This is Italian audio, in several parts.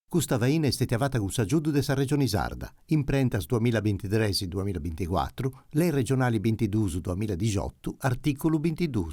Questa vaina è stata con Giudu de sa Regione Sarda, imprentas 2023-2024, le regionali 22-2018, articolo 22.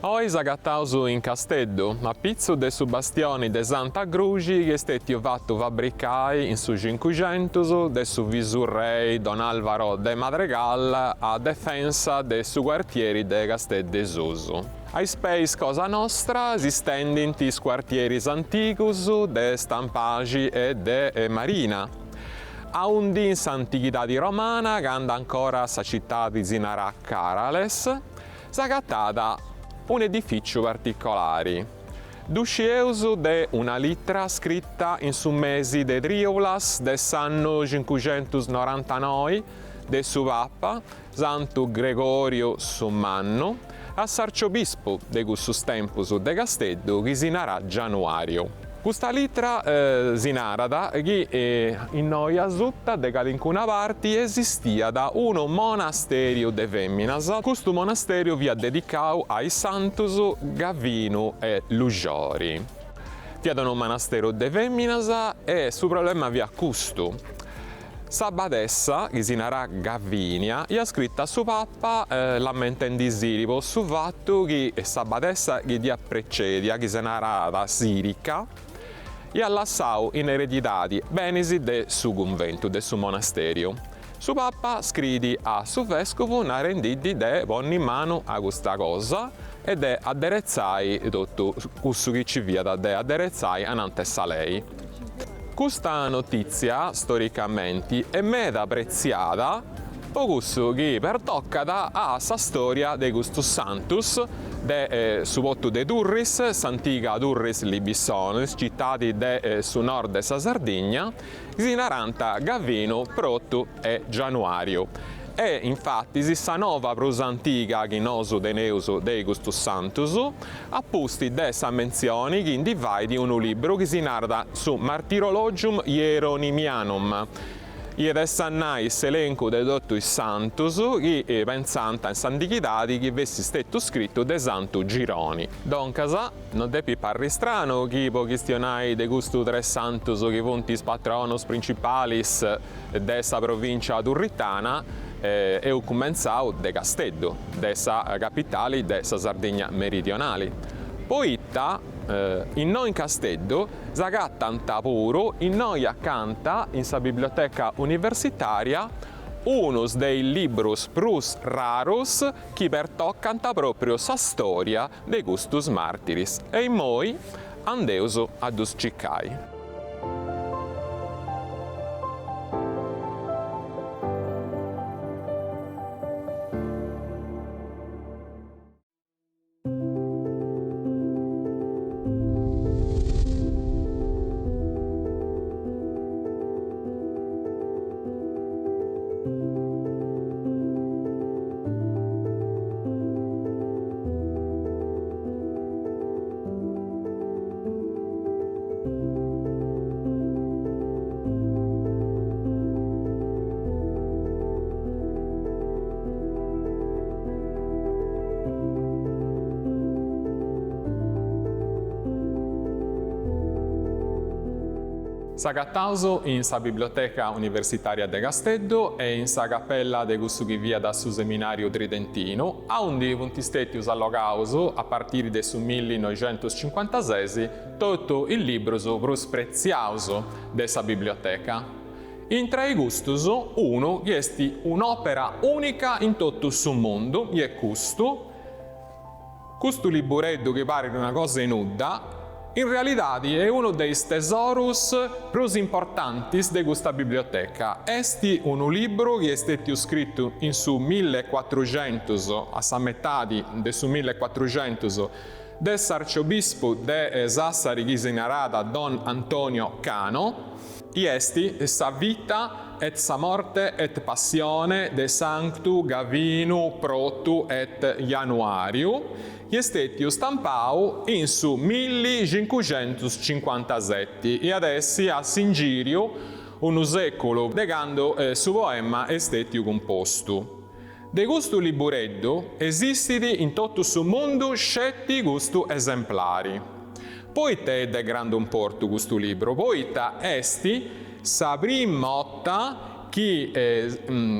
Oi agattausu in Casteddu, a pizzu de su bastioni de Santa Grugi che steti fatto fabbricai in su 500 de su visurrei Don Alvaro de Madregal a defensa de su quartieri de Casteddu Susu. Ai space Cosa Nostra esistendi in tis quartieris anticus de Stampagi e de Marina. A un din s'antichitadi romana, che anda ancora sa città di Zinara Carales, s'agattata un edificio particolare. Duscieus de una littra scritta in su mesi de Driulas de s'anno 599 de su Papa Santu Gregorio Summannu a s'arciobispo de cussus tempus de Casteddu chi si narà Januario. Questa littra si narada che in noia sutta de calincuna parti esistia da uno monasterio de femminas. Questo monasterio via dedicato ai santus Gavinu e Lugiori. Via da un monastero de femminas e su problema via custo. Sa badessa, che si narà Gavinia, ha scritto a suo papà lammentando sirivo su fatto che sa badessa che dia precedia, che si narà sirica, e ha lasciato in eredità benesi de su convento, de su monasterio. Su papà scrive a su vescovo una rendita de ponni in mano a questa cosa ed è aderezzai tutto questo che ci via da de aderezzai anantessa lei. Questa notizia, storicamente, è meda apprezzata per questo che pertoccata a sa storia de Gustus Santus, de su botto de Durris, s'antica Durris Libissonis, cittadi de su nord de sa Sardegna, si naranta Gavino, Protto e Januario. E infatti si sa nova prosa antica che nosu de neusu de Gustus Santus, apposti de sa menzioni che indivai di un libro che si narra su Martirologium Hieronimianum. Ied essannais elenco de dottus santus che pensanta in s'antichitadi che vessi stetto scritto de Santu Gironi. Doncasa, non depi parri strano che po questionai de gustu tre santus che fontis patronus principalis de sa provincia turritana e ho commenzato de Casteddu, de sa capitale de sa Sardegna meridionale. Poitta, in noi in Casteddu, s'agattanta puro, in noi accanta, in sa biblioteca universitaria, unus dei librus prus rarus chi pertoccanta proprio sa storia de Gustus Martiris. E in moi andeuso ad uscicai. S'agattauso in sa Biblioteca Universitaria de Casteddu e in sa cappella de cussu chi via da su seminariu tridentinu, a undi funtistetius allogausu, a partire de su 1956, tutto il librusu prus preziausu de sa biblioteca. Intra i gustusu, unu esti un'opera unica in tutto su mondo, e custu libureddu che pare una cosa inudda, in realidad è uno dei tesorus più importanti de questa biblioteca. Esti un libro che è stato scritto in su 1400, a sa metà de su 1400, dell'arciobispo de Sassari chi si narada Don Antonio Cano, e esti sa vita et sa morte et passione de Sanctu Gavinu Protu et Januariu, che è stato stampato in su 1557 e adesso a Singirio un secolo degando su poema è stato composto. De questo libureddo esistiti in tutto il mondo 7 gustu esemplari. Poite è de grande importo questo libro, poita esti sa prima volta chi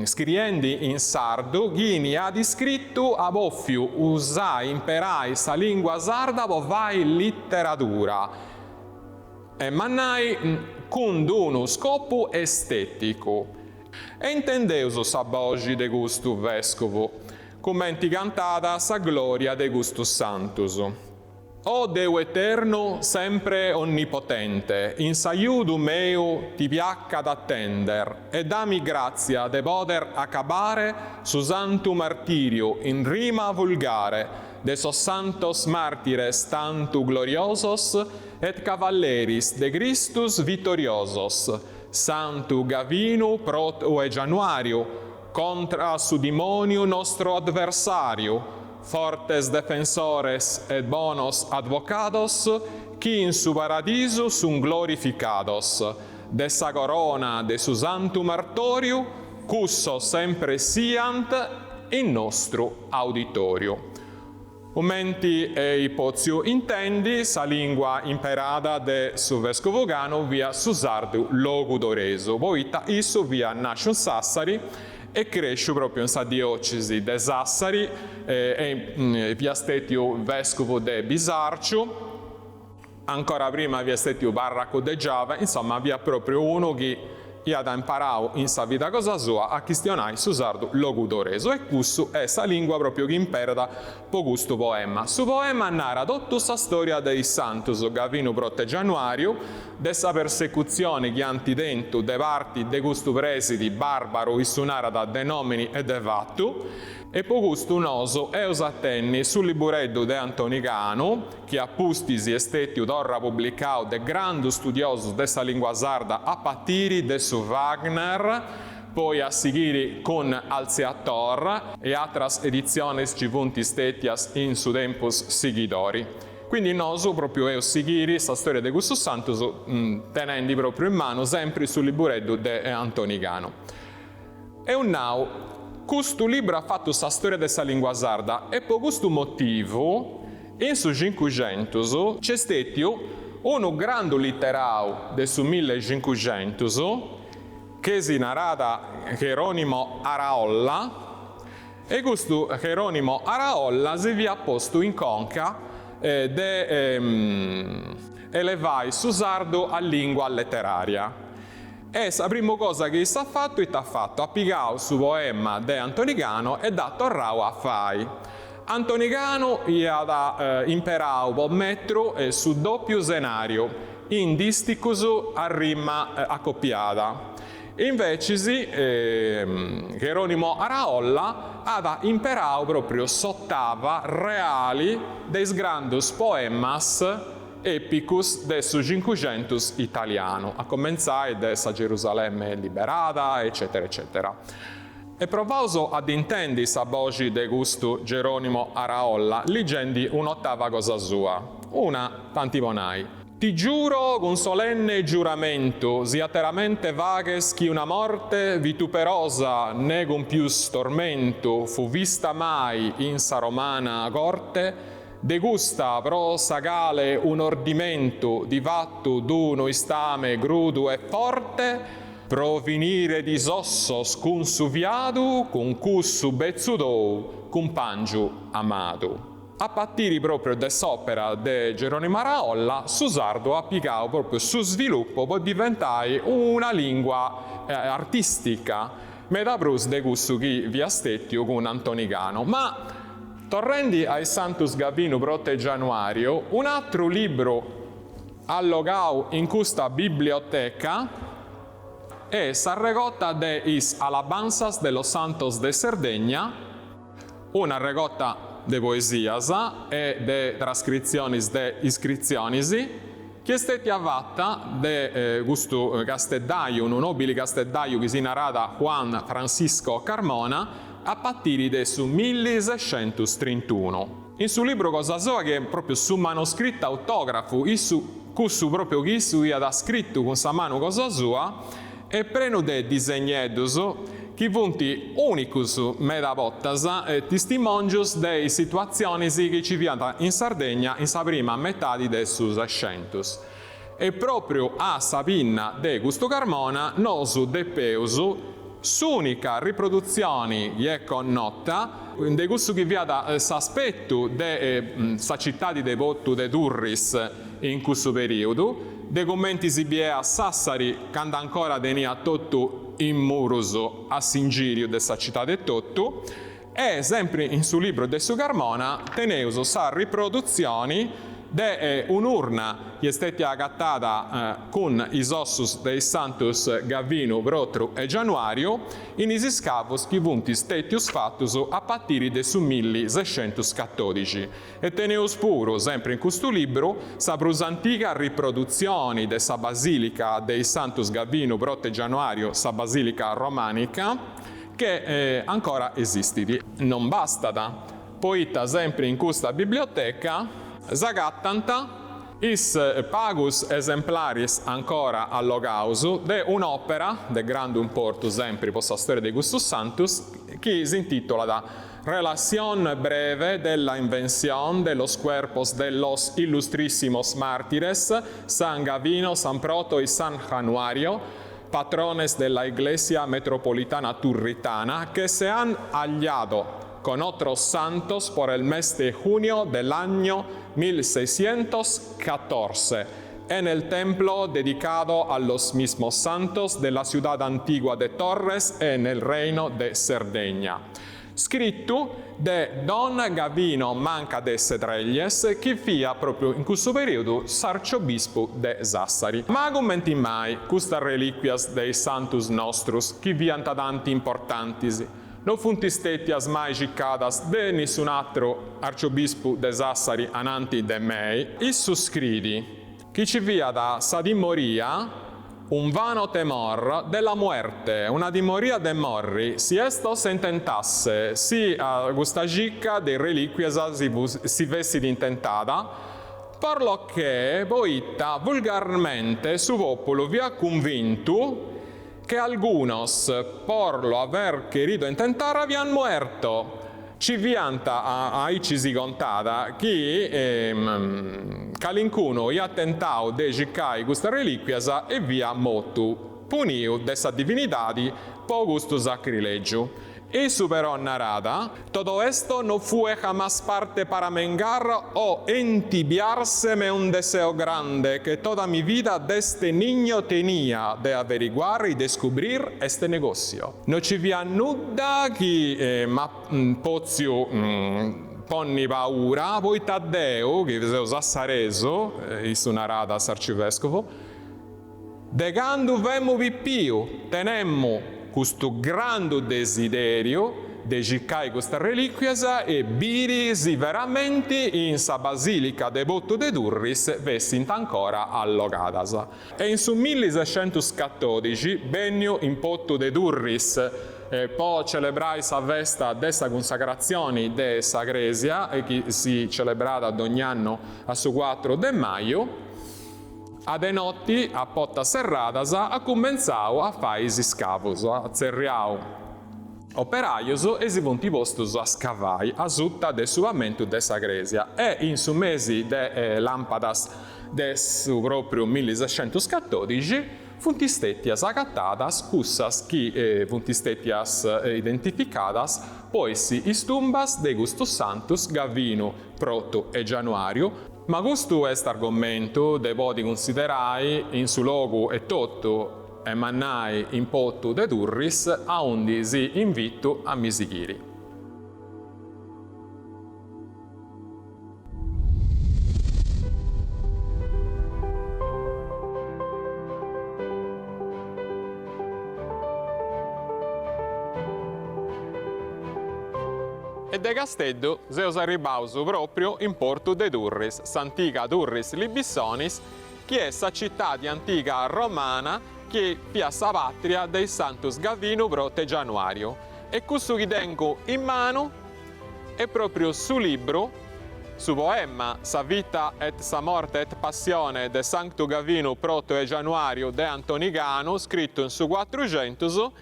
scriendi in sardo ghini ha descritto a boffiu usai imperai sa lingua sarda po vai letteratura e mannai con uno scopo estetico e intendeuso sa bogi de gustu vescovo commenti cantata sa gloria de gustu santus. O Deo eterno, sempre onnipotente, in s'aiudu meu ti piacca d'attender, e dammi grazia de poder accabare su santo martirio in rima vulgare, de sos santos martires tanto gloriosos, et cavalleris de Christus vittoriosos, santu Gavinu proto e Januario, contra su demonio nostro adversario, fortes defensores et bonos advocados, qui in su paradiso sun glorificados, de sa corona de su santu martorio, cusso sempre siant in nostro auditorio. Momenti e ipozio intendi sa lingua imperada de su vescovo Cano via su sardu logudoreso, poita isso via nasce Sassari e cresce proprio in sa diocesi de Sassari e via stetio vescovo de Bisarcio, ancora prima via stetio parraco de Giava, insomma via proprio uno che ha imparato in sa vita cosa sua a questionare su sardo logudoreso e questo è sa lingua proprio che imperda po questo poema. Su poema narra tutta sa storia dei santos Gavino Prote Januario, dessa persecuzione che antidento de parti de questo presidi barbaro issu narada de nomini e de vattu, e po questo noso eus attenni sul libureddu de Antonicano, che a pustisi estetiu torra pubblicau de grandu studiosus de sa lingua sarda a partire de su Wagner, poi a seguire con Alzeator e altras ediciones ci funti stetias in su tempus seguidori. Quindi nosu proprio eus seguire sa storia de questo santo tenendi proprio in mano sempre sul libureddu de Antonicano. E un nau questo libro ha fatto sa storia della lingua sarda e per questo motivo in su 500 c'è stato un grande litterato del su 1500 che si narrata Geronimo Araolla e questo Geronimo Araolla si vi ha posto in conca elevai su sardo a lingua letteraria. E la prima cosa che si ha fatto ha piegato su poema de Antonicano e da torrao a fai. Antonicano ha imperato per mettere su doppio senario, in disticus a rima accoppiata. Invece Geronimo Araolla ha imperato proprio sottava reali dei grandus poemas epicus de su 500 italiano, a comenzare de sa Gerusalemme liberata, eccetera, eccetera. E provaso ad intendi sa voce de gusto Geronimo Araolla, leggendi un'ottava cosa sua, una tanti bonai. Ti giuro con solenne giuramento, siateramente vages chi una morte vituperosa negum pius tormento fu vista mai in sa romana corte, degusta pro sagale un ordimento di vattu d'uno istame grudu e forte, pro finire di sossos cun su viadu, con cussu bezzudou, cun pangiu amatu. A partire proprio dell'opera di Geronimo Araolla, su sardo ha piegato proprio su sviluppo per diventare una lingua artistica, meda prus de gusto chi vi astetio con Antonigano. Ma torrendi ai Santus Gavino Brotte Januario, un altro libro allogau in questa biblioteca è Sarregotta de is Alabanzas de los Santos de Sardegna, una regotta de poesias e de trascrizionis de iscrizionis, che è stata fatta de gusto casteddaiu, un nobile casteddaiu che si narrata Juan Francisco Carmona, a partire de su 1631. In su libro cosa so che è proprio su manoscritto autografo, cussu proprio chi su ia da scritto con sa mano cosa sua, è preno de disegnedus chi punti unicus meda bottas testimonios dei situazioni che ci viata in Sardegna in sa prima metà de su 600. E proprio a sa pinna de Gusto Carmona nosu depeusu s'unica riproduzione è connota de gusto che viata s'aspetto de sa città di Devoto de Durris in questo periodo, de commenti si bie a Sassari, quando ancora tenia tutto in muruso a Singirio dessa città de Tottu, e sempre in suo libro de su Carmona teneuso sa riproduzioni de un'urna che è stata agattata con i ossus dei Santus Gavino, Brotru e Januario in isi scavos che vunti stetius fattus a partire de su 1614. E teneus puro, sempre in questo libro, sa prus antica riproduzione de sa basilica dei Santus Gavino, Brotru e Januario, sa basilica romanica, che ancora esiste. Non basta da poeta sempre in questa biblioteca s'agattanta is pagus exemplaris ancora allogausu de un'opera de grandum portu sempre posta storia de Gustus Santus che si intitola da Relación breve della invención de los cuerpos de los illustrísimos mártires San Gavino, San Proto y San Januario, patrones de la Iglesia Metropolitana Turritana, que se han hallado con otros santos por el mes de junio del año 1614, en el templo dedicado a los mismos santos de la ciudad antigua de Torres en el reino de Cerdeña. Scritto de Don Gavino Manca de Sedrelles, che fia proprio in questo periodo s'arciobispo de Sassari. Ma commenti mai questa reliquias dei Santus Nostrus, che vianta tanti importantis, non funti stetias mai ciccadas de nessun altro arciobispo de Sassari ananti de mei, issu scridi, che ci via da sa dimoria un vano temor della muerte, una dimoria de morri, si esto se intentasse, si gusta cicca de reliquias si vessi di intentata, per lo che poitta vulgarmente su popolo vi ha convinto che algunos, por lo aver querido intentar, habían muerto. Ci vianta a ci si contata che calincuno ia tentau de ciccai questa reliquias e via motu, puniu dessa divinidadi po gusto sacrilegio. E superò narrada, todo esto no fue jamás parte para mengar o entibiárseme un deseo grande que toda mi vida desde niño tenía de averiguar y descubrir este negocio. No ci via nuda chi pozio ponni paura, poi Taddeo, che è sassareso, isu narrada s'arcivescovo, degandu vemu pipiu, tenemmu questo grande desiderio di ciccare questa reliquia e birisi veramente in sa basilica de Botto de Durris vessint ancora allogadas. E in su 1614 benio in Botto de Durris poi celebrai sa festa dessa consacrazione de sa Gresia che si celebrata ad ogni anno a su 4 de maio. A de notti, a potta serradas, a commenzau a fare isi scavus, a zerriau Operaios esivunt postus a scavai a sutta de su ammentu de sa Gresia e in su mesi de lampadas de su propriu 1614 funt istettias agattadas cussas chi funt istettias identificadas po essi istumbas de Gustus Sanctus Gavinu Protu e Januariu, ma custu est argomentu de podi considerai in su logu e tottu e mannai in pottu de Durris a undi si invitu a misighiri. E de Casteddu seus arribaus proprio in portu de Durris, s'antiga Durris Libissonis, chi è sa città di antica romana che pia sa patria dei Santus Gavinu Protu e Januariu. E cussu chi tengo in mano è proprio su libro, su poema Sa vita et sa morte et passione de Sanctu Gavinu Protu e Januariu de Antoniganu, scritto in su 400,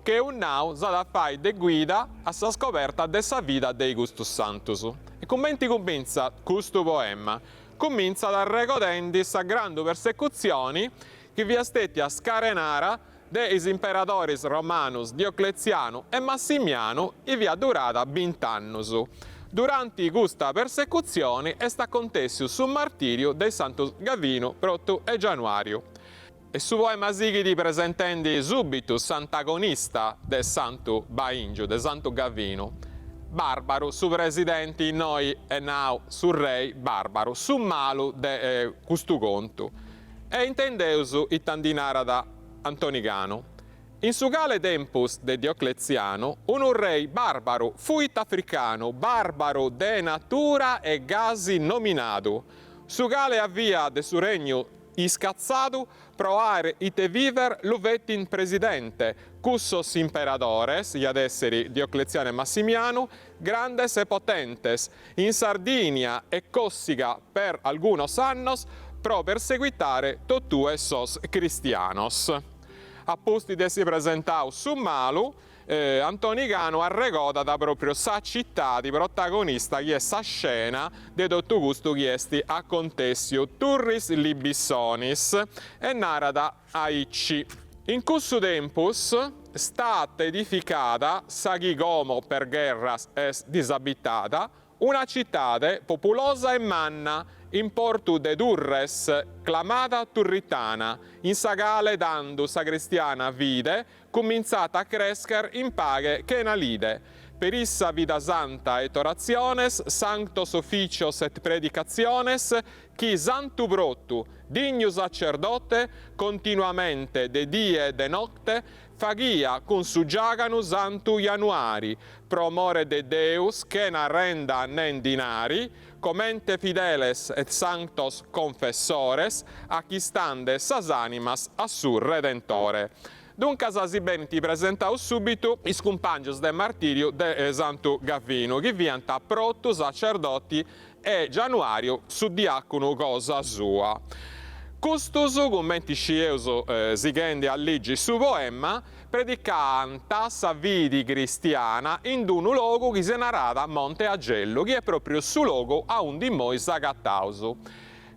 che un nau sa da fai de guida a sa scoperta de sa vita dei Gustus Sanctus. E commenti comincia questo poema? Comincia da recodendi sa grandu persecuzioni che vi stetti a scarenara deis imperadoris Romanus Diocleziano e Massimiano e via durata 20 annus. Durante questa persecuzione est acontessiu su martirio dei Santus Gavinu Protu e Januariu. E su poema sighidi presentendi subito s'antagonista del Santu Baingio, del Santu Gavinu. Barbaru, su presidente noi e nau su rei Barbaru, su malu de custu contu. E intendeusu ittandinara da Antonigano. In su gale tempus de Diocleziano, un rei barbaru fuit africano, barbaro de natura e gasi nominadu. Su gale avvia de su regno iscazzadu proare ite viver luvetin presidente, cussos imperadores, iad esseri Diocleziano e Massimiano, grandes e potentes, in Sardinia e Cossiga per algunos annos, pro perseguitare totue sos cristianos. Appusti de si presentau su malu, Antonigano arregoda da proprio sa città di protagonista chi è sa scena de tutto gusto chi esti a contessio Turris Libissonis e narada Aici. In cussu tempus stat edificata sa chi como per guerras es disabitata una cittade populosa e manna in portu de Durres, clamata Turritana, in sagale dandu sa cristiana vide, cominciata a crescer in paghe che nalide. Per issa vida santa et orationes, sanctos officios et predicationes, chi santu Protu, digno sacerdote, continuamente de die e de nocte, fagia cum sugiaganu santu Januari, pro amore de Deus, che na renda nen dinari, comente fideles et sanctos confessores, acquistande sas animas a su Redentore. Dunque, si bene ti presentau subito i scumpangios del martirio de Santu Gavinu, che vianta Protu, sacerdoti e Januario su diacono cosa sua. Custus, commenti scieus sighendi alligi su poema, predicanta sa vidi cristiana in un luogo che si narrada Monte Agello, che è proprio su luogo a un di moi sagattausu.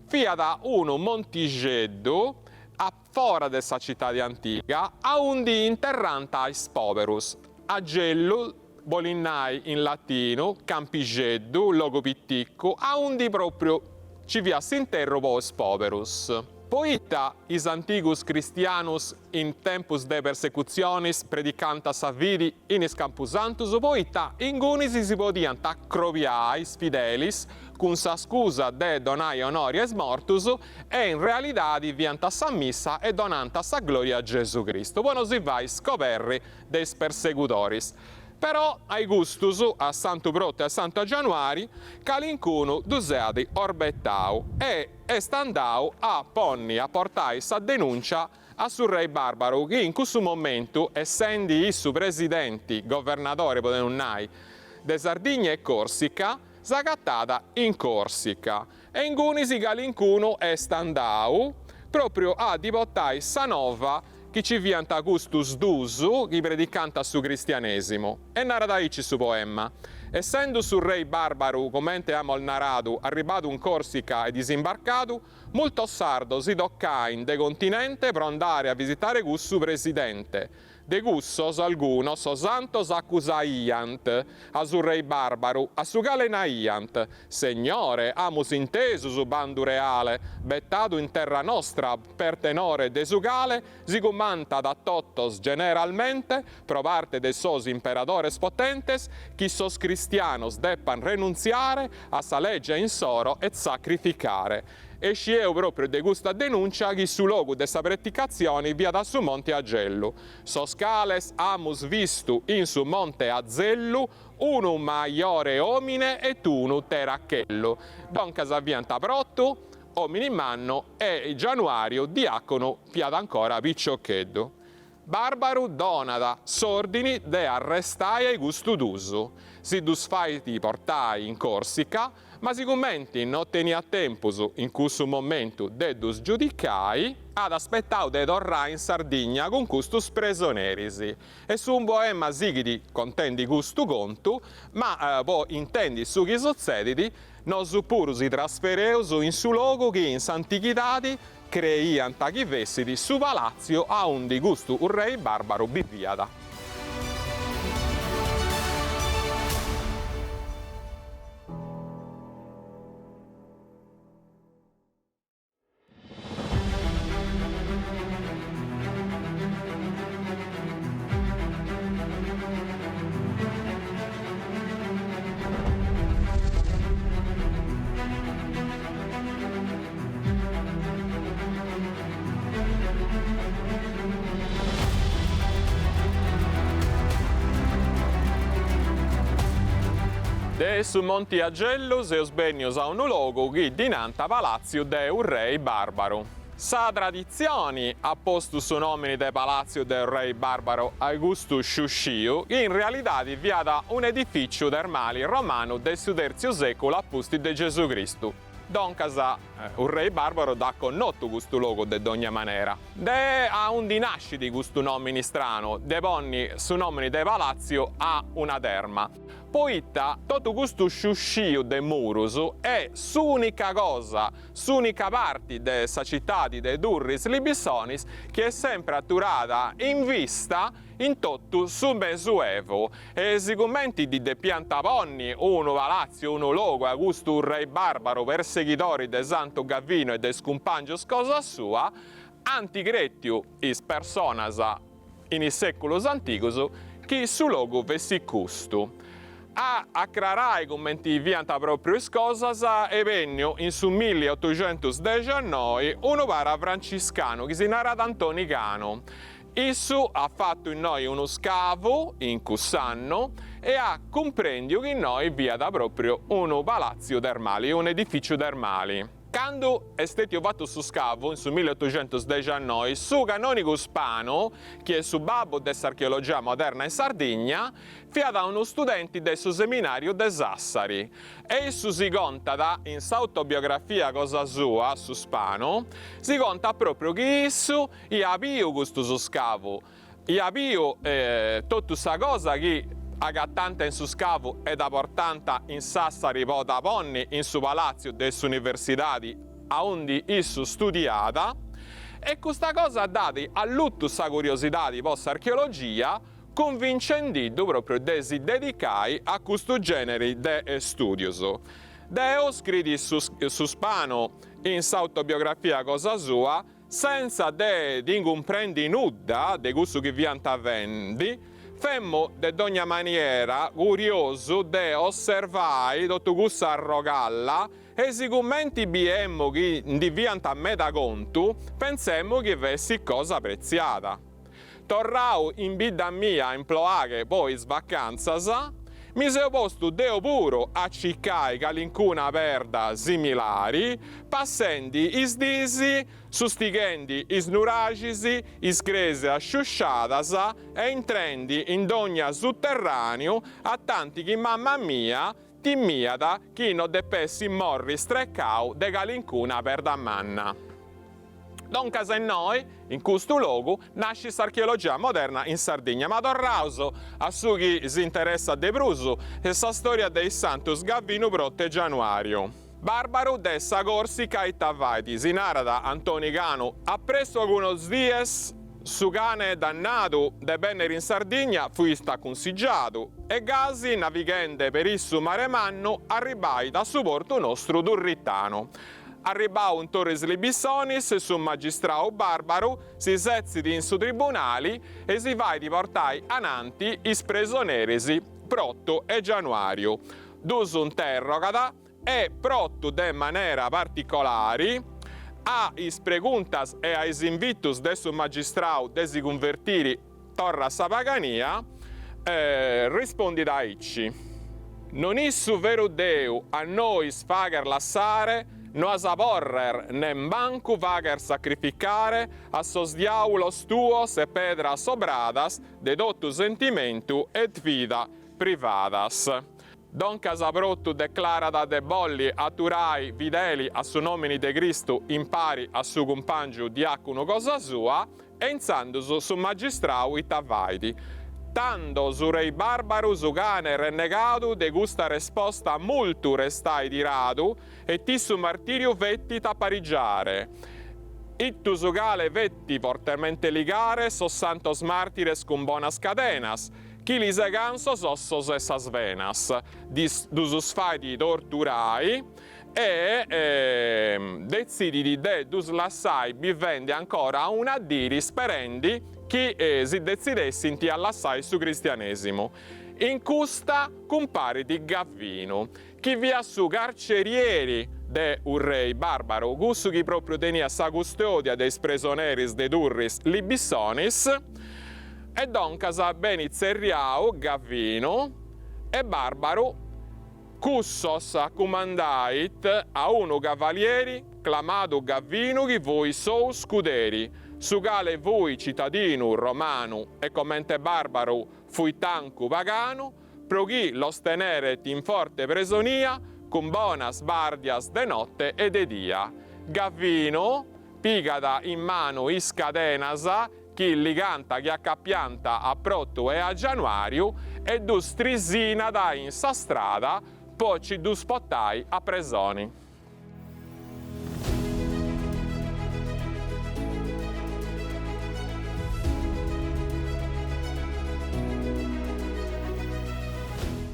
Fia da uno montigeddu a fora dessa città di antica, a un di interranta ais poverus. Agello, bolinnai in latino, campigeddu, logo pitticco, a un di proprio ci via s'interro vos poverus. Poita is antigus Christianus in tempus de persecutionis predicantas a vidi in is campus antus, poita ingunis si podiant accroviais fidelis cun sa scusa de donai honories mortus e in realidadi viant a sa missa e donant a sa gloria a Gesù Cristo. Buono si vai scoperri des persecutoris. Però ai gustus a Santu Protu e a Santu Januari calincunu duseadi orbettau e est andau a ponni a portai sa denuncia a su re Barbaru che in questo momento essendi issu presidenti governatore podenunnai de Sardigna e Corsica s'agattata in Corsica e in gunisi calincunu est andau proprio a dipottai sa nova chi ci vianta gustus dusu, chi predicanta su cristianesimo. E naradaici su poema. Essendo su rei barbaru, commente amo il naradu, arribato in Corsica e disimbarcato, molto sardo si doccain de continente per andare a visitare gussu presidente. De gussos algunos santos accusaiant a su rei barbaru, a su galenaiant. Signore, amus inteso su bandu reale, bettato in terra nostra per tenore de su gale, si comanda da tottos generalmente, pro parte de sos imperadores potentes, chi sos cristianos deppan renunziare a sa legge in soro et sacrificare. E scieu proprio de gusta denuncia chi su logu de sa praticazione via da su monte Agellu. Sos cales amus vistu in su monte Azellu unu maiore omine et unu terachellu. Doncas avvianta prottu, omini manno e Januario diacono fiat ancora picciocheddu. Barbaru donada sordini de arrestai ai gustu d'usu. Si dus faiti portai in Corsica, ma sicumenti non tenia tempus in cussu momentu de dus giudicai ad aspettau de torrai in Sardigna con custus presonerisi. E su un poema sighidi contendi gustu contu, ma poi intendi su chi succedidi, nos puru si trasfereus in su logo che in s'antichidadi creiant chi vessidi su palazzo a un di gustu un rei barbaro viviada. De su Monti Agellu seus benius a un logo chi dinanta palazzo de un rei barbaro. Sa tradizione ha posto su nomine de palazzo del re barbaro Augusto Sciusciu, che in realtà viada un edificio termale romano del terzo secolo a posti di Gesù Cristo. Doncas un re barbaro da connotto questo logo de ogni maniera. De a un di nasciti questo nomine strano, de ponni su nomine de palazzo a una terma. Poitta tutto questo sciusciu de murus è s'unica cosa, s'unica parte de sa città de Durris Libissonis che è sempre atturata in vista in tutto su Mesuevo. E sicumenti di de piantaponni, uno palazzo, uno logo, a gusto un re barbaro, perseguitori de Santo Gavino e de Scumpangios cosa sua, antigretiu is personas in is seculos anticus, chi su logo vessi custu. A acclarai commenti vianta proprio cosas e vennio in su 1819 uno para franciscano che si narra Antoni Cano. Issu ha fatto in noi uno scavo in Cussanno e ha comprendido che in noi via da proprio uno palazzo termale, un edificio termale. Quando è stato fatto su scavo, in su 1819, su canonico Spano, che è su babbo dell'archeologia moderna in Sardegna, fiata uno studente del suo seminario de Sassari. E su si conta da, in sa autobiografia cosa sua, su Spano, si conta proprio che esso avvio questo su scavo. Avvio tutta questa cosa che agattanta in su scavo ed apportanta in Sassari da ponni in su palazzo dell'università a onde issu studiata e questa cosa ha dato a lutto sa curiosità di vostra archeologia convincendo proprio de si dedicai a questo genere di studios. Deo scritti su Spano in sa autobiografia cosa sua senza de incomprendi nuda de questo che vi antavendi. Femmo de ogni maniera curioso de osservai tutto questo arrogalla e sicuramente biemmo che di vianta a me da conto pensemmo che vessi cosa preziata. Torrau in vita mia in ploaghe poi svacanzas, mi sei posto deo puro a ciccai calincuna perda similari, passendi is disi, sustighendi is nuragisi, is crese asciusciatas e intrendi in d'ogna sotterraneo a tanti che mamma mia timmiata chi non depessi morri streccau de calincuna perda manna. Doncas e noi, in questo luogo, nasce l'archeologia moderna in Sardegna. Ma torrauso, a su chi si interessa de Brusu, e sa storia dei Santos Gavino Brotte Januario. Barbaro de Sagorsi Caitavaiti, si narra da Antoni Gano. Appresso algunos dies, su cane dannato de Benner in Sardegna fu sta consigliato e gasi navighende per issu mare manno arribai da su porto nostro Durritano. Arribau in Torres Libissonis su magistrao Barbaro, si sezziti in su tribunali e si vai di portai ananti is presoneresi Protto e Januario. Dus interrogata e Protto de manera particolari a is preguntas e a is invitus de su magistrao de si convertiri torra sa pagania, rispondi da icci. Non issu vero Deu a noi sfager lassare, no a saporrer, nem banco vager sacrificare, a sos diaulos tuos e pedras sobradas, de dottu sentimentu et vida privadas. Don Casabrotto declarada de bolli aturai videli a su nomini de Cristo impari a su compagno diacono cosa sua, e inzandosu su magistrau itavaidi. Tando su rei barbaro su cane rennegato de gusta risposta multu restai di radu e ti su martirio vetti ta parigiare. Ittu su gale vetti fortemente ligare sos santos martires con bonas cadenas, chi li seganso sossos essas venas, dus faidi torturai e decidi de dus lassai bivendi ancora una diri sperendi chi si decidessi inti allassai su cristianesimo. In custa compari di Gavvino, chi via su carcerieri de un rei barbaro, gussu chi proprio tenia sa custodia dei presoneris de Durris Libissonis, e doncas beni zerriau Gavvino e barbaro cussos comandait a uno cavalieri clamado Gavvino chi voi sou scuderi, su gale voi cittadino romano e commente barbaro fui tanco pagano, pro chi l'osteneret in forte presonia con bonas bardias de notte e de dia. Gavvino pigada in mano is cadenasa chi li canta chi accappianta a Protto e a Januario e dus trisina da in sa strada poi ci dus pottai a presoni.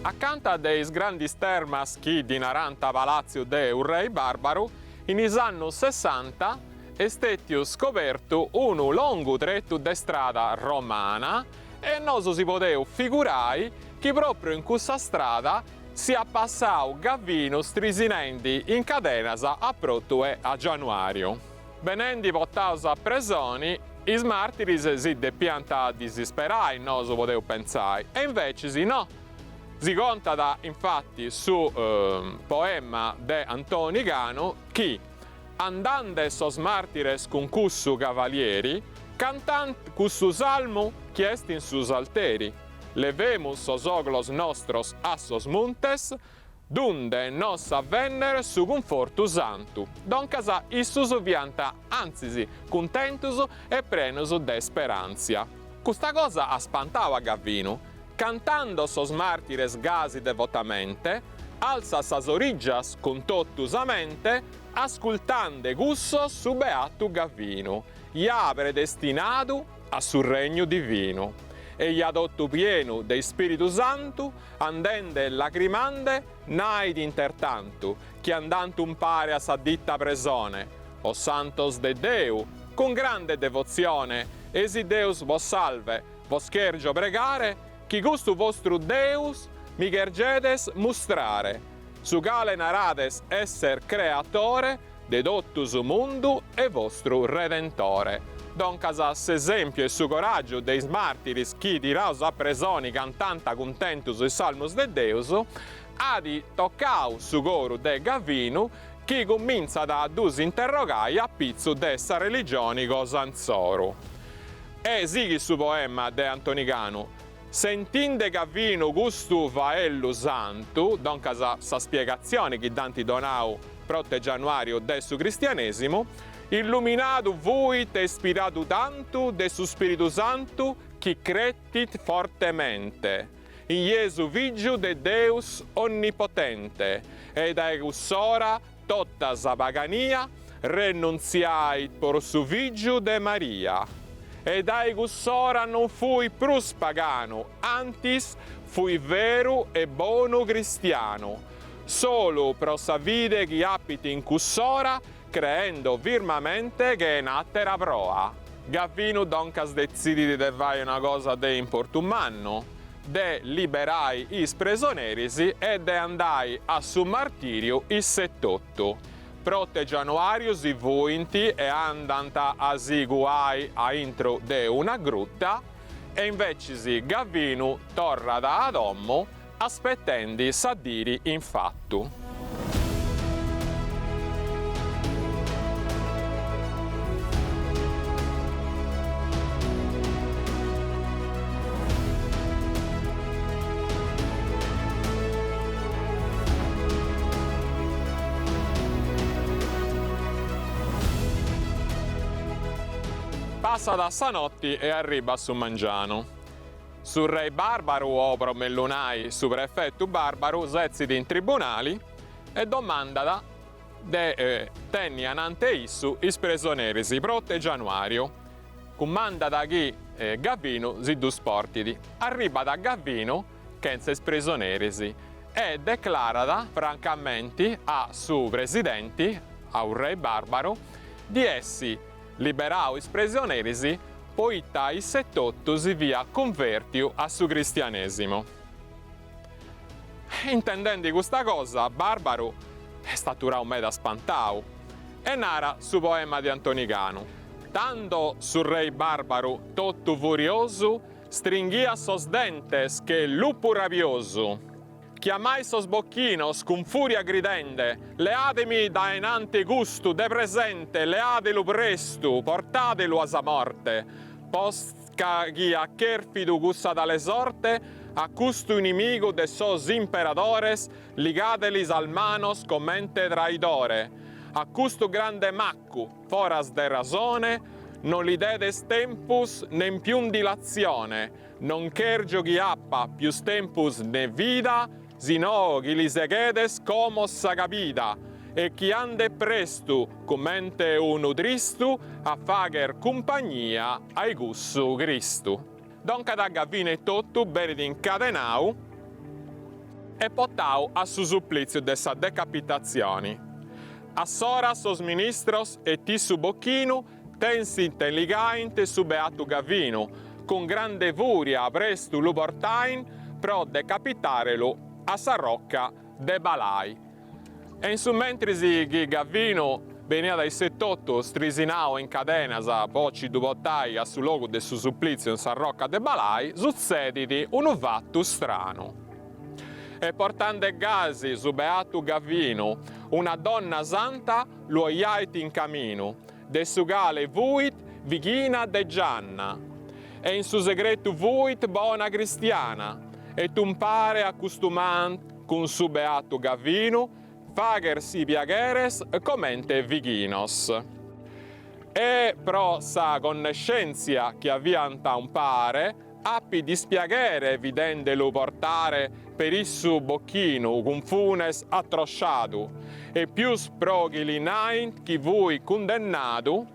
Accanto a dei grandi termas chi di Naranta Palazzo de un rei barbaro, in is anni 60 è stato scoperto un lungo tretto di strada romana e non si poteva figurare che proprio in questa strada si è passato Gavvino strisinenti in cadenas a Protto e a Januario. Venendo portati a presoni, i martiri si depianta a disisperare, non si poteva pensare, e invece si no. Si conta infatti su poema di Antoni Gano che andando sos martires con cussu cavalieri, cantant cussu salmo chiest in sus alteri, levemus sos oglos nostros a sos montes, dunde nos avvenner su confortu santu. Doncas issus vianta anzisi contentus e prenus de speranzia. Questa cosa ha spantato a Gavvino. Cantando sos martires gasi devotamente, alza sas origgias con tottusamente, ascoltande gussos su beatu Gavvino, ia predestinato a su regno divino. E ia dotto pieno de Spiritu Santo, andende e lacrimande, naid intertanto, che andantum pare a sa ditta presone, o santos de Deu, con grande devozione, esi Deus vos salve, vos chergio pregare, chi gusto vostro Deus mi gergedes mostrare, su gale narades esser creatore, de dottus mundu e vostro redentore. Doncas s'esempio e su coraggio dei martiris chi diraus a presoni cantanta contentus e salmus de Deus, adi toccau su coro de Gavvino, chi comincia da dus interrogai a pizzo dessa religioni cosanzoro. E sighi su poema de Antoni Gano, sentinde Gavvino gustu vaellu santu, doncas sa spiegazione che danti donau Protto e Januario de su cristianesimo, illuminadu vuit e spiratu tantu de su Spiritu Santu, chi crettit fortemente. In Gesù Figliu de Deus onnipotente, ed aegussora totta sa pagania, renunziait por su Figliu de Maria. Ed aegussora non fui prus pagano, antis fui veru e bonu cristiano, solo pro sa vide chi appiti in cussora, creendo firmamente che è nattera proa. Gavvinu doncas decididi de vai una cosa de importumanno, de liberai is presonerisi e de andai a su martirio is 78. Prote Januarius i vuinti e andanta a siguai a intro de una grutta, e invece Gavvinu torra da Adommo aspettandi s'addiri in fatto. Passa da stanotte e arriva su Mangiano. Su re Barbaru o promellunai su prefetto Barbaru sezziti in tribunali e domanda de tenni anante issu is presonerisi prote Januario. Comanda da chi Gavvinu si du sportidi. Arriva da Gavvinu che is presonerisi e declarada francamente a su presidenti, a un re Barbaru, di essi liberau is presonerisi, poitta i 78 si via convertiu a su cristianesimo. Intendendo questa cosa, Barbaru è staturau meda spantau e narra su poema di Antonicano. Tanto su re Barbaru, totto furioso, stringhia sos dentes che lupu rabioso. Chiamai sos bocchinos con furia gridende, leatemi da enante gusto de presente, leatelo presto, portatelo a sa morte. Posca chi a cherfidu gussa dalle sorte, a custo inimigo de sos imperadores, ligatelis al manos commente traidore. A custo grande maccu, foras de razone, non li dedes tempus nem più dilazione, non chergio chi appa più tempus ne vida, sino chi li seghedes como sa capita, e chi ande presto, commente unu tristu, a fager compagnia ai gussu Cristu. Donca da Gavvino e tottu benedi incadenau e potau a su supplizio de sa decapitazioni. A sora sos ministros e ti su bocchinu tensinte ligainte su beatu Gavvinu, con grande furia prestu lu portain pro decapitarelo a sa rocca de Balai. E in su mentrisi chi Gavvinu venia dai 78 strisinao in cadena sa poci du bottai a su logo de su supplizio in sa rocca de Balai, succediti un fatto strano. E portando gasi su beatu Gavvinu, una donna santa lo iait in camino, de su gale vuit vighina de Gianna, e in su segreto vuit bona cristiana, e tu pare accustumant con su beato Gavvinu, fager si piagheres commente vighinos. E pro sa conoscenza che avianta un pare, appi dispiaghere videndelo portare per issu bocchino con funes attrosciatu, e più sproghi linain chi vui condannatu,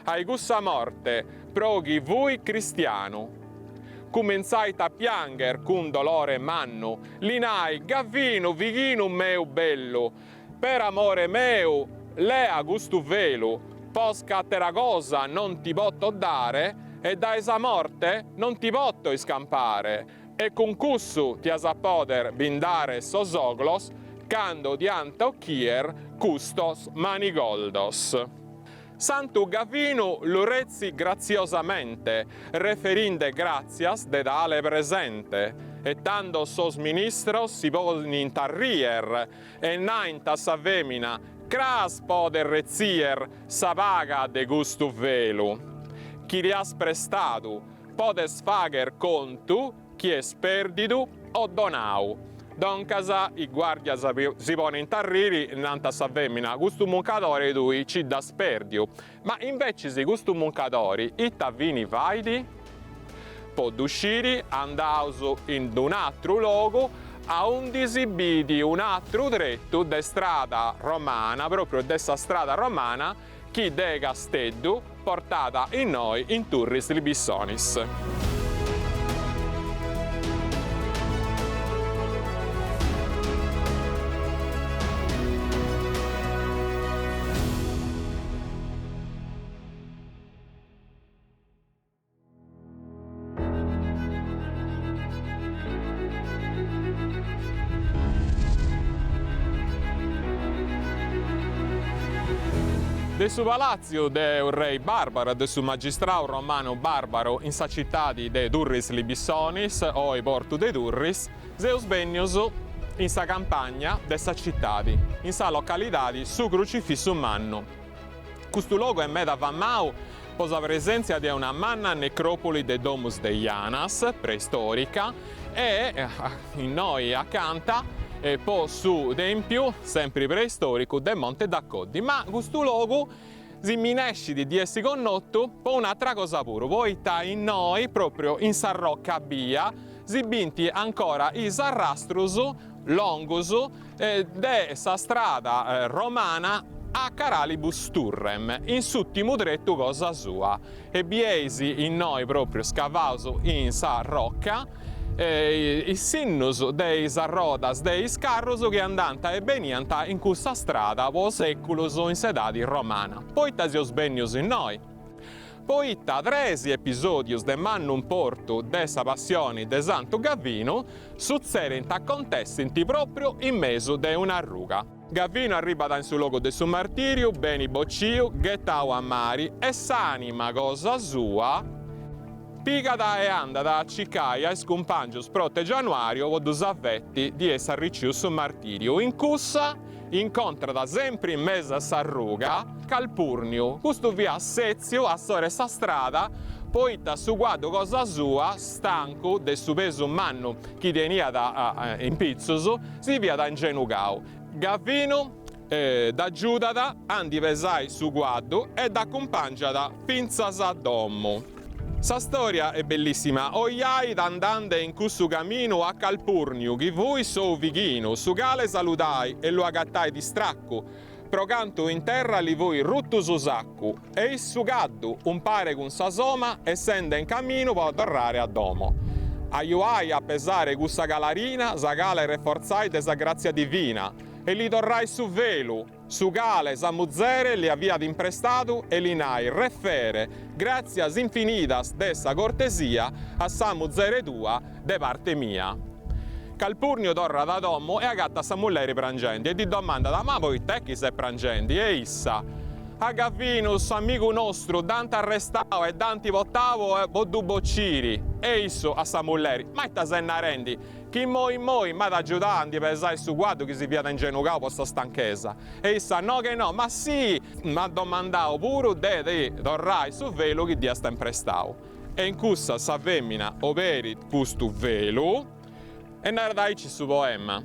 ai gussa morte proghi vui cristiano. Comenzai a pianger con dolore manno, linai Gavvinu vighino meu bello, per amore meu lea gustu velo, posca tera cosa non ti potto dare, e da esa morte non ti potto iscampare, e con cussu ti as a poder bindare sosoglos, cando dianta occhier custos manigoldos. Santu Gavvinu lurezzi graziosamente, referinde grazias de dale presente, e tando sos ministros si poni in tarrier, e nainta sa femina, cras poder rezier, sa paga de gustu velu. Chi li has prestatu, podes fager contu, chi es perdidu o donau. Doncasa i guardia si pone in tarriri nanta sa femmina, questo muncatore lui ci da sperdio, ma invece se questo muncatore itta vini vaidi, può uscire andauso in un altro luogo a un disibidi un altro tretto de strada romana, proprio dessa strada romana, chi de Casteddu portata in noi in Turris Libissonis. De su palazzo de un re barbaro, de su magistrao romano barbaro in sa città de Turris Libissonis o i portu de Turris, Zeus Benius in sa campagna de sa città, in sa località su Crucifisso Mannu. Questo luogo è meda fammau per la presenza di una manna necropoli de Domus de Janas, preistorica, e in noi accanto e poi su tempio, sempre preistorico, del Monte d'Accoddi. Ma questo luogo si minesce di essere connotto per un'altra cosa pure. Poi in noi, proprio in Sarrocca Bia, si binti ancora i sarrastrus longus dessa strada romana a Caralibus Turrem, in suttimo tretto cosa sua. E biesi in noi proprio scavauso in Sarrocca, i sinnus dei sarrodas dei scarros che andanta e benianta in questa strada po seculus in sedadi romana. Poi tasios benius in noi. Poi tresi episodios de mannum portu dessa passione de Santo Gavino succedent acontessenti proprio in mezzo de una ruga. Gavino arriva da in suo luogo de su martirio, beni bocciu, gettau a mari, e s'anima cosa sua pigata e andata a Cicaia e scompangius prote Januario o dus avvetti di essa riccius martirio. In cussa incontra da sempre in mezzo a sarruga Calpurnio, questo via Sezio a sore sa strada, poi da su guardo cosa sua, stanco del su peso manno chi venia da in pizzuso, si via da ingenugau. Gavino da Giudada andi vesai su guardo e da compangiata finzas a domo. Sa storia è bellissima. Oiai andande in questo cammino a Calpurnio, che voi so vighino, su gale saludai e lo agattai di stracco. Procanto in terra li voi rutto su sacco, e il sugaddu un pare con sa soma, essendo in cammino per tornare a domo. Aiuai a pesare questa galarina, sa gale reforzai desa grazia divina, e li torrai su velu, su gale sa muzzere li avvia d'imprestato e li nai refere, grazias infinitas dessa cortesia, a sa muzzere tua de parte mia. Calpurnio torna da domo e agatta sa mulleri prangendi e ti domanda da ma poi te chi sei prangendi? E issa, a Gavinus, amico nostro, dante arrestavo e danti vottavo e voddu bocciri. E isso a sa mulleri, ma ita se ne rendi? Chi moi, ma da giudandi pesai su guardo che si piada in genucao per sta stanchezza. E issa, no che no, ma sì, ma domandavo pure de torrai su velo che dia sta imprestavo. E in cussa sa femmina operit questo velo, e naradaici su poema.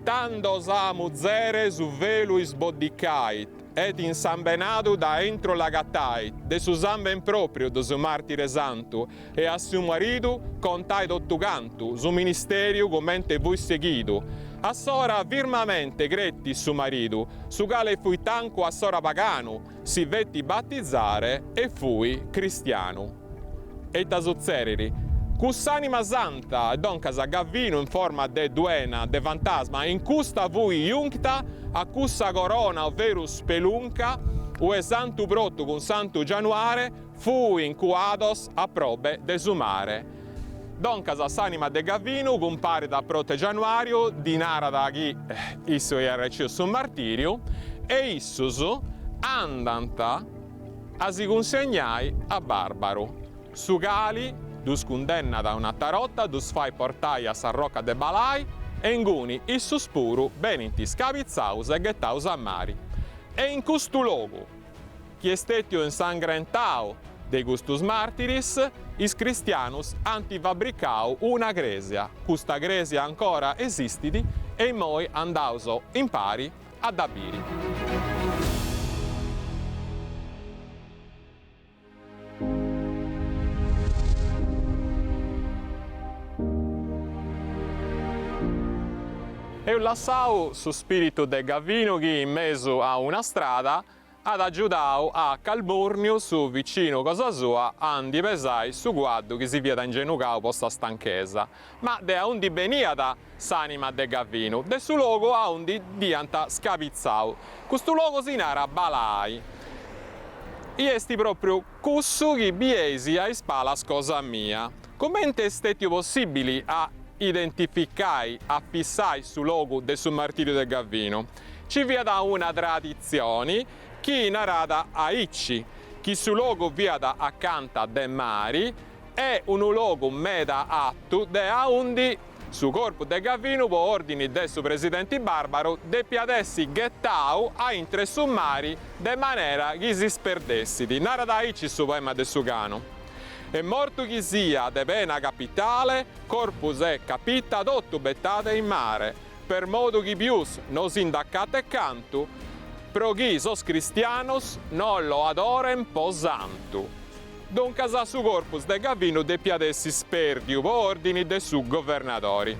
Tando sa muzzere su velo isboddicait, et insambenado da entro la gattai, de su zamben proprio de su martire santo, e a su marito contai dotto canto, su ministerio commente voi seguito. A sora firmamente gretti su marito, su gale fui tanco a sora pagano, si vetti battizzare e fui cristiano. E tasozzeriri, cuss'anima santa, doncas a Gavino in forma de duena, de fantasma, in custa vui iuncta, a cussa corona, ovvero spelunca, ue santu brotto con santo Januare, fui incuados a probe de sumare. Doncas a s'anima de Gavino, compare da prote Januario, dinara da chi isso è reccio su martirio, e issus andanta a si consegnai a Barbaro. Su gali, dus condenna da una tarotta, dus fai portai a Sarrocca de Balai, e inguni issus puru benenti scavizzaus e gettaus a mari. E in custu logo, chi estetio insangrentao de gustus martiris, is Christianus antivabricau una gresia. Custa gresia ancora esistidi e moi andauso in pari ad abiri. E lassau su spirito de Gavino che in mezzo a una strada ad aggiudau a Calburniu su vicino cosa sua andi pesai su guaddu che si via da ingenucau posta stanchesa. Ma de a undi benia da s'anima de Gavino, de su logo a undi dianta scapizzau. Questo logo si nara Balai. I esti proprio cussu che biesi a ispalas cosa mia. Commente steti possibili a identificai, appissai su logo del su martirio del Gavino. Ci via da una tradizione che narrata a Icci, che su logo via da accanta de mari è un logo meda attu de a undi su corpo del Gavino po ordini del su presidente Barbaro de piadessi gettau a intre su mari de manera che si sperdessidi. Narrata a Icci su poema del Sugano. E morto chi sia de pena capitale, corpus è capita dotto bettate in mare, per modo chi pius nos indaccate cantu, pro chi sos cristianos non lo adorem posantu. Don casa su corpus de Gavino de piadessi sperdiu po ordini de su governatori.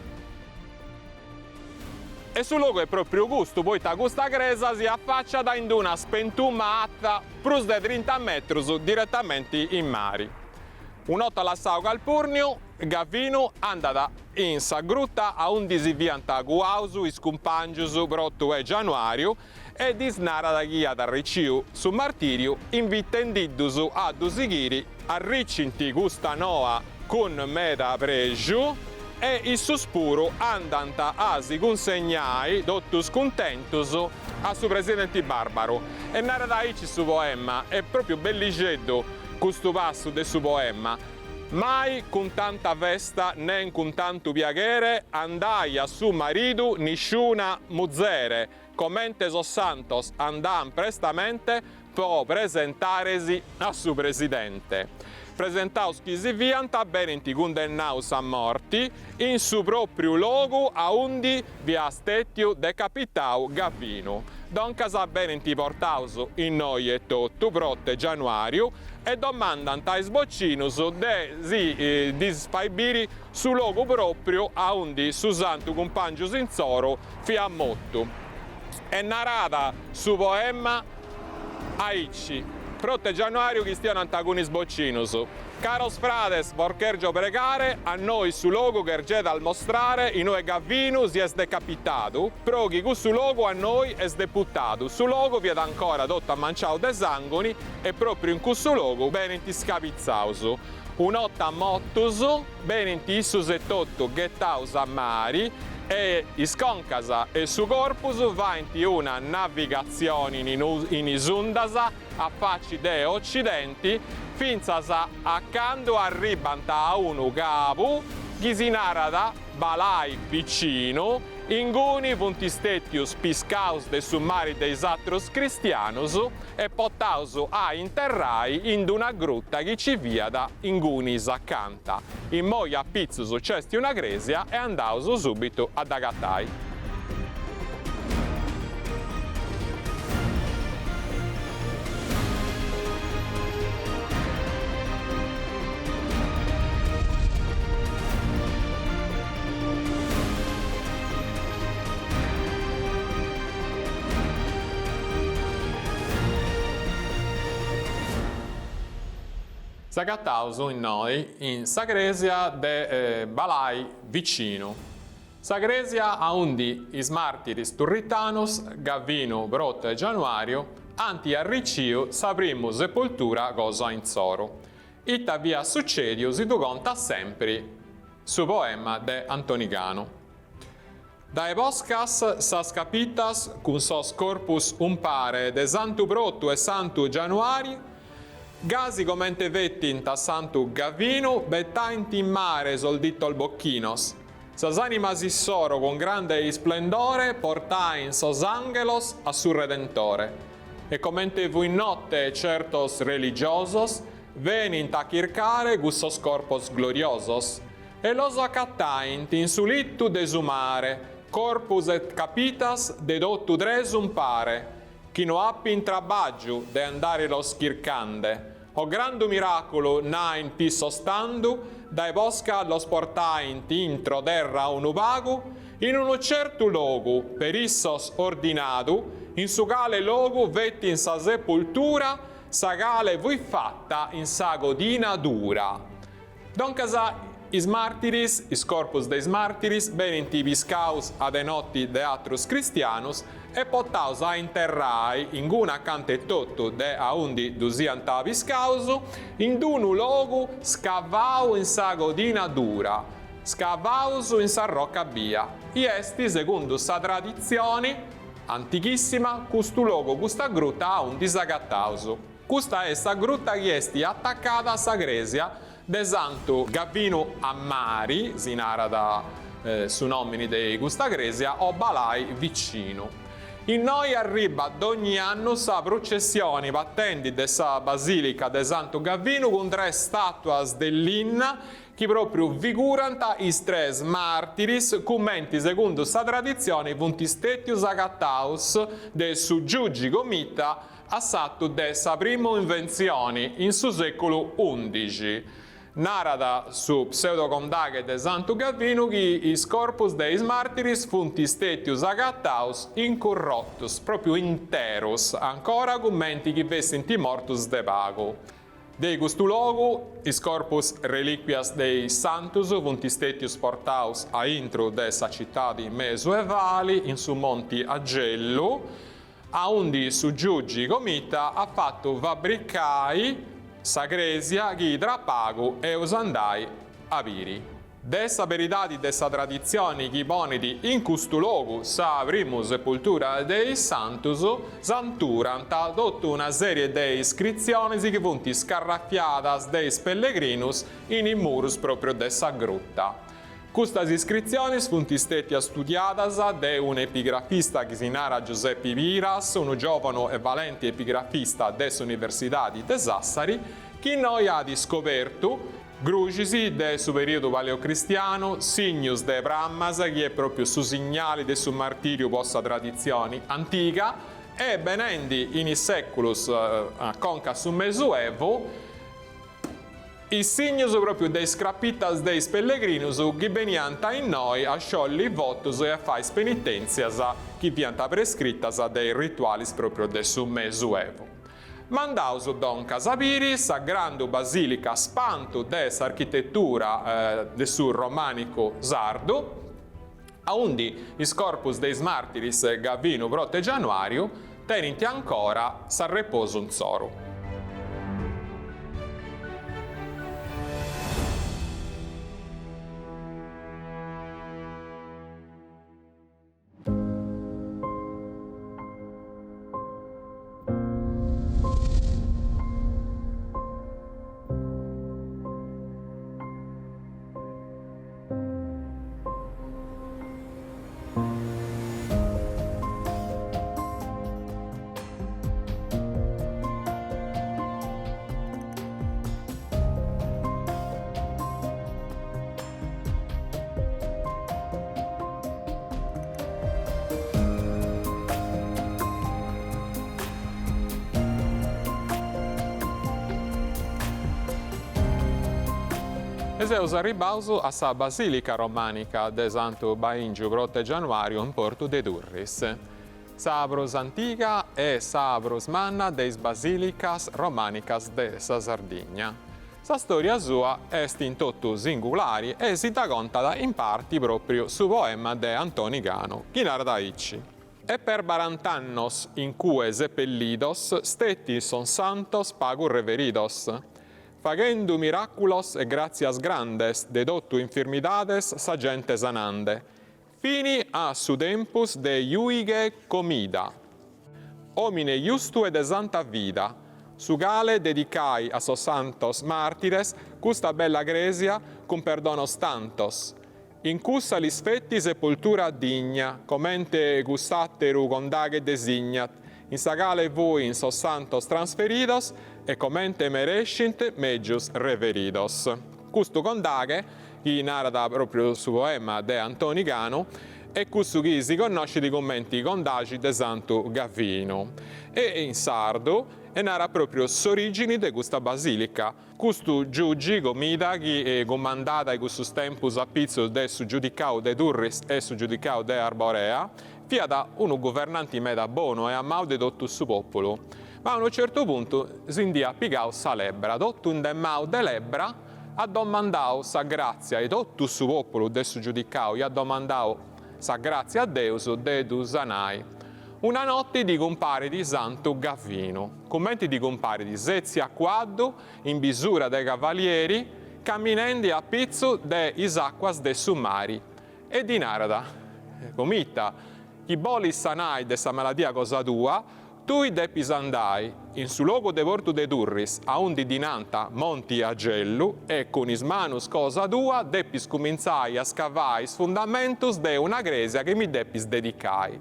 E su logo è proprio gusto, poi ta questa gresa si affaccia da in una spentuma atta prus de 30 metri direttamente in mari. Un'otta lassau Calpurnio, Gavino andata in sa grutta a un disivianta guausu, iscumpangiusu, brottu e Januario e disnara da ghia da ricciu su martirio invitendiddusu a dusighiri a ricinti gusta noa con meda pregiu e il suspuro andanta a si consegnai dottus contentusu a su presidente Barbaro. E nara da ici su poema è proprio belligeddo questo passo del suo poema. Mai con tanta vesta né con tanto piacere andai a su marido nisciuna muzzere, commente sos santos andam prestamente po presentaresi a su presidente. Presentaus chi si vianta benenti condennaus a morti in su proprio logo a undi via stettiu decapitau Gavino. Don casa benenti portaus in noi e tutto protte Januario e domandant ai sboccinus de si dispaibiri su logo proprio a undi su santu compangius in zoro fia motto. E narrata su poema Aici. Protte Januario che stiano antagoni sboccinus. Caros frades, vorchergio pregare, a noi su logo che ergete al mostrare, in noi Gavino si es decapitato, proghi che su logo a noi es deputato. Su logo viet ancora dotto a manciau de sangoni e proprio in questo logo benenti scapizzausu. Un'otta mottus, benenti issus e totto gettaus a mari, e isconcasa e su corpus va in una navigazione in isundasa a facci de occidenti finzasa accanto arribanta a unu capu chi si narada balai vicino inguni puntistettius piscaus de summari dei satros cristianus e pottaus a interrai in una grutta che ci viada ingunis accanta. In moi a pizzus cesti una gresia e andaus subito ad agattai. S'agattausu in noi in Sagresia de Balai vicino. Sagresia a undi is martiris turritanus, Gavino, Brotto e Januario, anti arriciu sa primu sepoltura cosa in zoro. Itta via succedio si tu conta sempre su poema de Antonigano. Dae poscas sas capitas cun sos corpus un pare de Santu Brottu e Santu Januari gasi commente vetti in ta Santu Gavino, bettainti in mare solditto al bocchinos. Sas animas issoro con grande splendore portai sos angelos a su Redentore. E commente vu in notte certos religiosos, venint a circare gussos corpos gloriosos, e los accattaint in su littu de su mare, corpus et capitas de dottu dresum pare, chi no appi in trabaggio de andare los circande, o grandu miracolo nain pi sostandu, dae bosca los portaint intro terra unu vagu, in unu certu logu, per issos ordinadu, in su gale logu vetti in sa sepultura, sa gale vui fatta in sa godina dura. Doncasa is martiris, is corpus deis martiris, venint ibiscaus ad enotti de atrus Christianus, e potaus a interrai in guna cante tottu de aundi dusiant abiscausu, in dunu logu scavau in sa godina dura, scavausu in sa rocca bia. Iesti, secundus sa tradizioni antichissima, custu logu, custa grutta aundi s'agattausu. Custa est sa grutta chi esti attaccata a sa gresia de Santu Gavinu Ammari, si narada su nomini de custa gresia, o balai vicino. In noi arriba d'ogni anno sa processione battendi de sa basilica de Santu Gavinu con 3 statuas dell'inna che proprio figuranta is 3 martiris commenti secondo sa tradizione puntistettius agattaus de su giugi gomita assatto de sa primo invenzione in su secolo XI. Narada su pseudocondaghe de Santu Gavinu chi is corpus deis martiris funt istetius agattaus incurrottus, proprio interus, ancora commenti chi vessint mortus de pago. Dei custu logu, is corpus reliquias dei santus funt istetius portaus a intro de sa cittadi mesuevali in su monti Agellu, a undi su giugi comita ha fatto fabricai sa gresia chi pagu e usandai a viri. Dessa veritadi dessa tradizioni chi poniti in custu logu sa primu sepultura dei santus santurant adotto una serie de iscrizioni che funti scarraffiadas deis pellegrinus in murus proprio dessa grutta. Custas iscriziones funt istettia studiadas de un epigrafista che si nara Giuseppe Viras, un giovane e valente epigrafista des Universitadi de Sassari, che noi ha scoperto grugisi de su periodo paleocristiano, signus de Brammas, che è proprio su segnali de su martirio posta tradizione antica, e benendi in seculus conca su Mesuevo, i signus proprio dei scrappitas deis pellegrinus che veniant in noi a sciolli votus e a fais penitenzias che vianta prescrittas dei ritualis proprio de su Mesuevo. Mandaus doncas a viri sa grandu basilica spantu des architettura de su romanico sardo, a undi is corpus deis martiris Gavinu Prote Januariu tenint ancora sa reposum soru. E seus arribaus a sa basilica romanica de Santu Baingiu Prote Januariu in Portu de Durris. Sabrus antiga e sabrus manna deis basilicas romanicas de sa Sardigna. Sa storia sua est in tottu singulari e si da contada in parti proprio su poema de Antoni Gano, chi narda icci. E per 40 annos in cue sepellidos stetti son santos pagur reveridos, fagendo miraculos e gratias grandes de dottu infirmidades sa gente sanande, fini a su tempus de iuige comida. Homine justu e de santa vida, su gale dedicai a sos santos martires custa bella gresia cum perdonos tantos, in cussa lis fetti sepultura digna, comente gustatteru condaghe designat, in sa gale voi in sos santos transferidos, e commente merescint megius reveridos. Questo condaghe, chi narra proprio su poema de Antoni Ganu, e questo che si conosce di commenti condagi de Santo Gavino. E in sardo e narra proprio s'origini di questa basilica. Questo giugi comida che è comandata in questo tempo a pizzo del giudicao de Durris e su giudicao de Arborea, fia da uno governante meda buono e amato di tutto il suo popolo. Ma a un certo punto si india pigao sa lebbra, tutto in demao de lebbra, ha domandato sa grazia e tutto il suo popolo del suo giudicao, gli ha domandato sa grazia a Deus de Dusanai. Una notte di compare di Santo Gavino, commenti di compare di Zezzi a quaddo, in bisura dei cavalieri, camminando a pizzo de isacquas de Summari. E di narada, comitta, chi boli sanai de sa maladia cosa tua, tui depis andai, in su logo de porto de Durris, a undi dinanta monti Agellu, e con is manus cosa tua, depis cominciai a scavai fundamentus de una gresia che mi depis dedicai.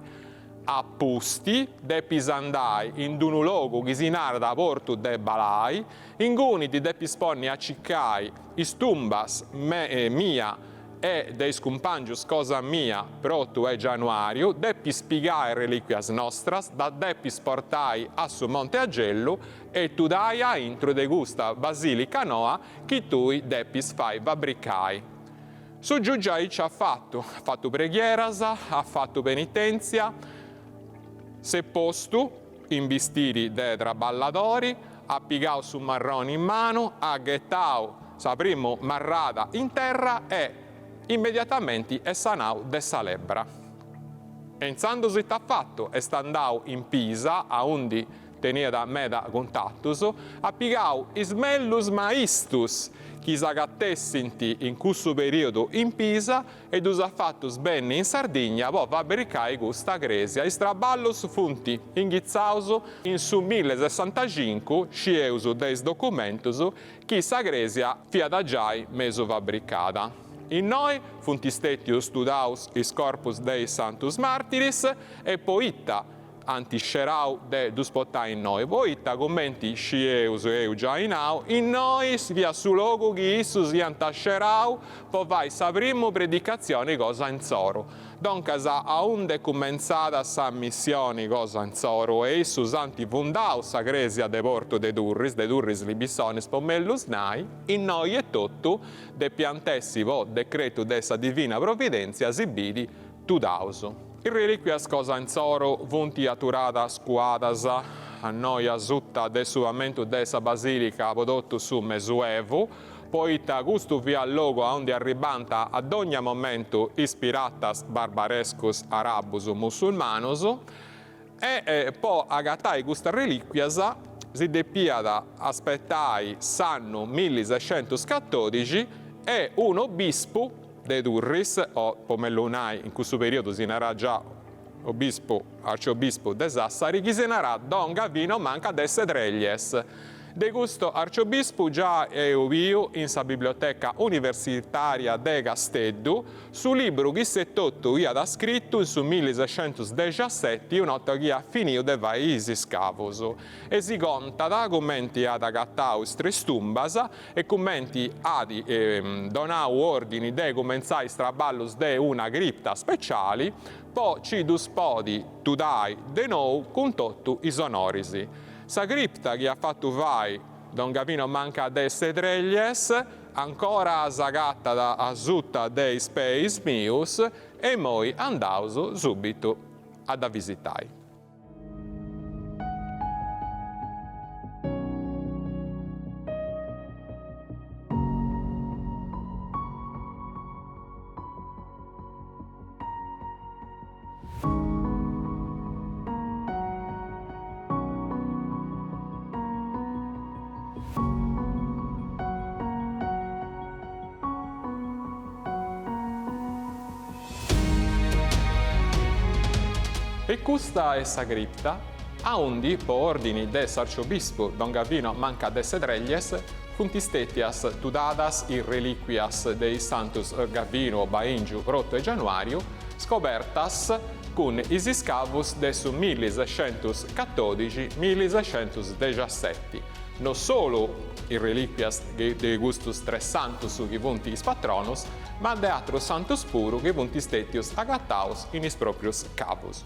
A Pusti, depis andai in un luogo che si narra da porto de Balai, in cui ti depis ponni a ciccai istumbas mia e dei scumpangius cosa mia protu e Januario, depis spigai reliquias nostras, da depis portai a su Monte Agello e tu dai a intro de gusta basilica noa che tui depis fai fabricai. Su giugiai ci ha fatto preghieras, ha fatto penitenzia, se posto in vestiti de traballadori, ha pigao su marroni in mano, ha gettao sa primo marrada in terra e immediatamente è sanau de sa lebbra. Enzandosi t'ha fatto e standau in Pisa, a undi tenia da meda contattus, ha pigau ismellus maistus, chi s'agattessinti in questo periodo in Pisa ed usa fatto sbenni in Sardegna, poi fabbricai questa gresia. I straballus funti inghizzauso in su 1065, scieuso des documentus, chi sa gresia fia da giai meso fabbricata. In noi funti stetius studaus is corpus dei Santus Martiris e poitta antiscerau de dus potai in noi. Poitta commenti scieus eu già in noi via su logo che issus antascerau po vai sa primo predicazione cosa in zoro. Doncas a unde commenzata sa missione cosa in zoro e issus antivundau sa gresia de porto de Durris libissones pomellus nai, in noi e tutto de piantessi vo decreto de sa divina provvidenza sibidi tudauso. Il reliquias cosa in zoro vunti aturada squadas a noi asutta de suamento de sa basilica prodotto su Mesuevo, poitta gusto via logo a onde arribanta ad ogni momento ispiratas barbarescus arabus musulmanos e po agatai gusta reliquias si depiada aspettai s'anno 1614 e un obispo de Durris, o pomellunai, in questo periodo si narà già arciobispo de Sassari, chi si narà Don Gavino manca de Sedreglies. De questo arciobispo già è uvio in sa biblioteca universitaria de Casteddu, su libro che si tutto ia da scritto in su 1617, un'otto che ha finito de vaisi scavos. E si conta da commenti ad agattaus tristumbas e commenti ad donau ordini de comenzai straballus de una cripta speciali, po cidus podi tudai de nou con tutto is onorisi. Sa cripta che ha fatto vai Don Gavino manca de Sedreglies, ancora sagatta da asutta dei Space Mius e moi andauso subito ad visitai. E questa è sa cripta, a undi, po ordini des arciobispo Don Gavino manca de Sedreglies, funtistetias tudadas in reliquias dei Santus Gavino, Baingiu, Rotto e Januario, scobertas con i scavos de su 1614-1617. Non solo i reliquias de gustus tres santos che vunt is patronus, ma de atros santos puru che vunt stetius agattaus in is proprius capus.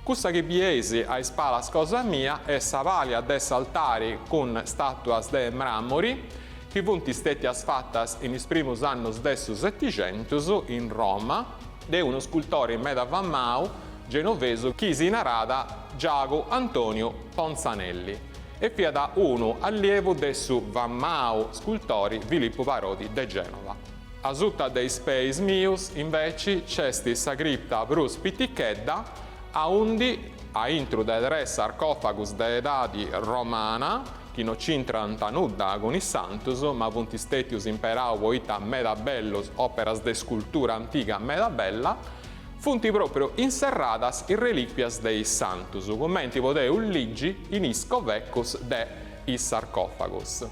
Cussa che biesi a ispalas cosa mia è sa valia des altari con statuas de mramori che vunt stetias fattas in is primus annos de su 700 in Roma de uno scultore meda Vammau genoveso chi si narada Giago Antonio Ponzanelli e fia da uno allievo de su Vammau scultori Filippo Parodi de Genova. A sutta dei space mius invece c'esti sa cripta Bruce Pittichedda a undi a intro de re sarcofagus de edadi romana chi no c'intranta nudda con is santus ma vunt stetius imperau voita meda bellos operas de scultura antica meda bella funti proprio inserradas in reliquias dei santus, commenti podeu ligi in isco veccus de is sarcofagus.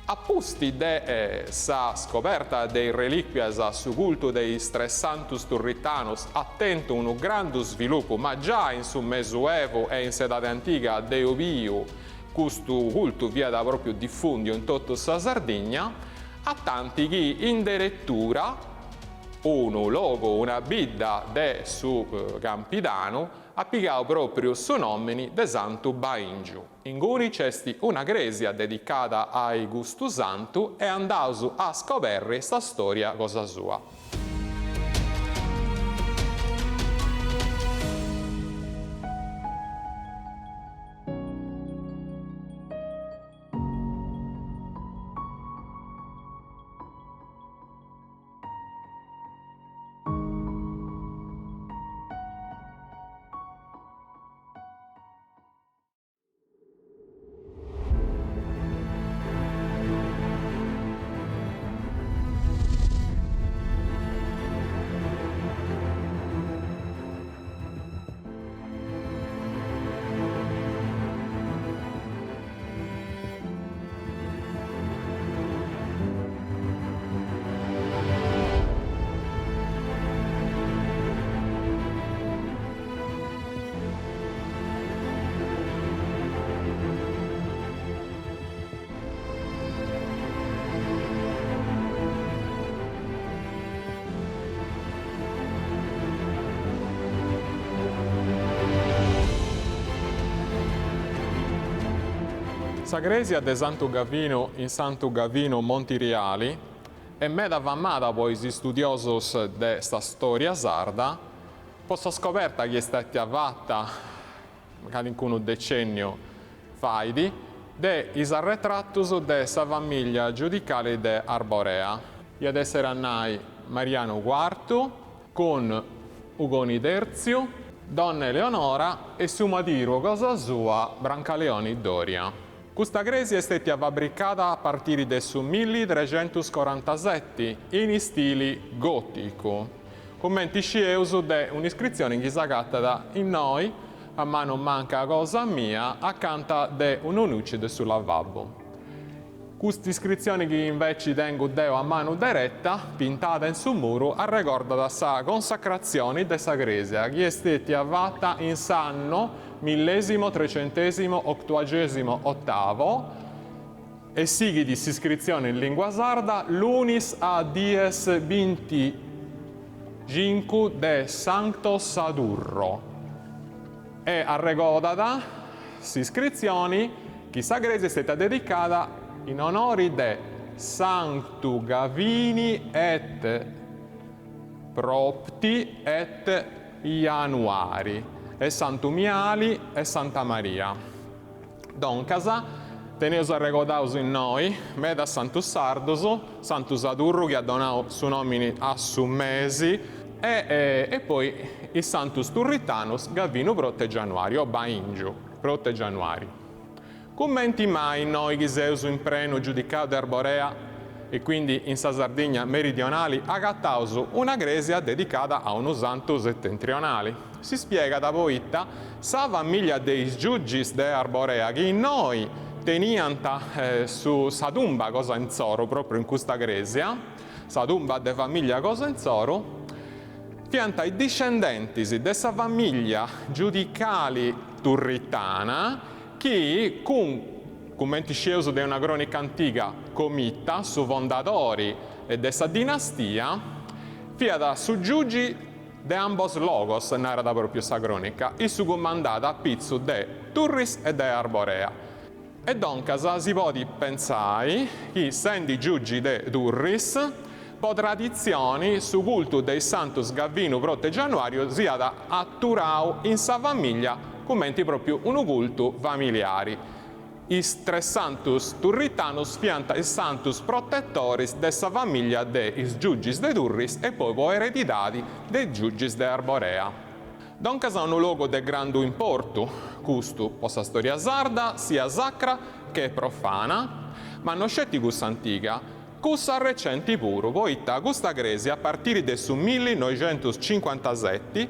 Appusti de sa scoperta dei reliquias su culto dei tres santus turritanus attento un grande sviluppo, ma già in su Mesuevo e in sedade antica de Oviu, custu culto via da proprio diffundio in tutto sa Sardegna, a tanti chi in direttura uno logo, una bidda de su Campidano, applicao proprio su nomini de Santu Baingiu. In cui c'esti una gresia dedicata ai gustu santu e andausu a scoperre sta storia cosa sua. Sa gresia de Santu Gavino in Santu Gavino Montiriali e meda vammata poi si studiosos de sta storia sarda, possa scoperta che è stata fatta magari in un decennio faidi de is arretrattus de sa famiglia giudicale de Arborea. E ad essere annai Mariano IV con Ugoni Terzio, Donna Eleonora e su Madiro cosa sua Brancaleoni Doria. Questa gresia è stata fabbricata a partire del 1347 in stile gotico. Commenti scieus de un'iscrizione che si agatta in noi, a mano manca cosa mia, accanto de un'unucide sul lavabo. Questa iscrizione che invece tengo deo a mano diretta, pintata in su muro, a ricorda da sa consacrazione de sa gresia, che è stata fatta in sanno 1388 e sighi di iscrizione in lingua sarda l'unis a dies 25 de Sancto Sadurro e a ricorda si iscrizioni che sa gresia è stata dedicata in onore de Sanctu Gavini et Propti et Ianuari e Santu Miali e Santa Maria. Doncasa, teneus a recordaus in noi, meda Santus Sardus, Santus Adurru che ha donato su nomini a su mesi e poi il Santus Turritanus Gavino Prote Januari o Baingiu Prote Januari. Commenti mai noi che seus in preno giudicato de Arborea e quindi in sa Sardegna meridionali agattaus una gresia dedicata a uno santo settentrionali. Si spiega da poitta sa famiglia dei giugis de Arborea che noi tenianta su sa tumba cosa in zoro proprio in questa gresia, sa tumba de famiglia cosa in zoro, fianta i discendenti dessa famiglia giudicali turritana, che come scieuso di una cronica antica comitta su fondatori e dessa dinastia, fiat su giugi de ambos logos, narrata proprio sa cronica, e su comandata a pizzu de Turris e de Arborea. E doncas si può pensare che, sendi giugi de Turris, po tradizioni su cultu dei santus Gavinu Prote Januario siat atturau in sa famiglia commenti proprio un cultu familiari. Is tres santus turritanus fiant is santus protectoris dessa famiglia de is giugis de Turris e poi po ereditadi de giugis de Arborea. Doncas a un luogo de grandu importu, custu po sa storia sarda, sia sacra che profana, ma non scetti cussa antica, cussa recenti puru, poitta custa cresi a partire de su 1957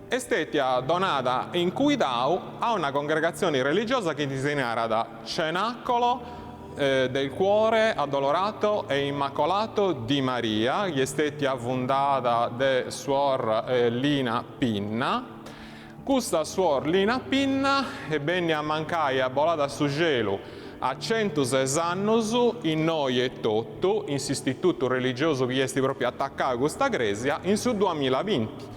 è stata donata in cuidau a una congregazione religiosa che disegnava da Cenacolo del Cuore Addolorato e Immacolato di Maria, che è stata fondata da suor Lina Pinna. Questa suor Lina Pinna venne a mancare abolata su gelo a 106 anni in noi e tutto, in istituto religioso che è proprio attaccato a questa gresia, in su 2020.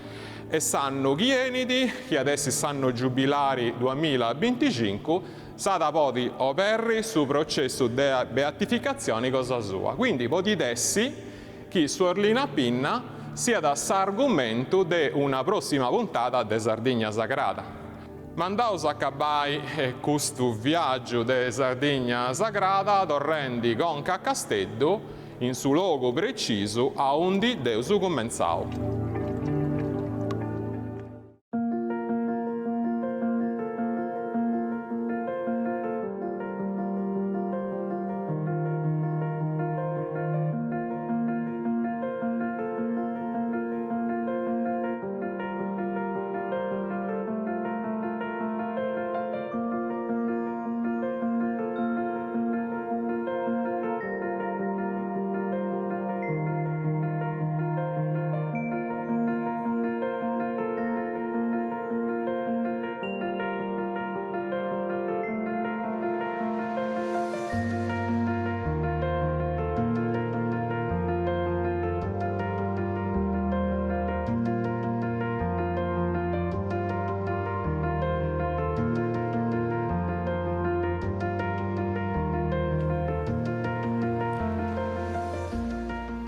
E sanno chienidi, che adesso sanno giubilari 2025, sada podi operri su processo di beatificazione cosa sua. Quindi potidessi che Suor Lina Pinna sia da s'argomento di una prossima puntata de Sardigna Sagrada. Mandaus a cabai questo viaggio de Sardigna Sagrada torrendi con Castello in su luogo preciso a undi Deus comenzau.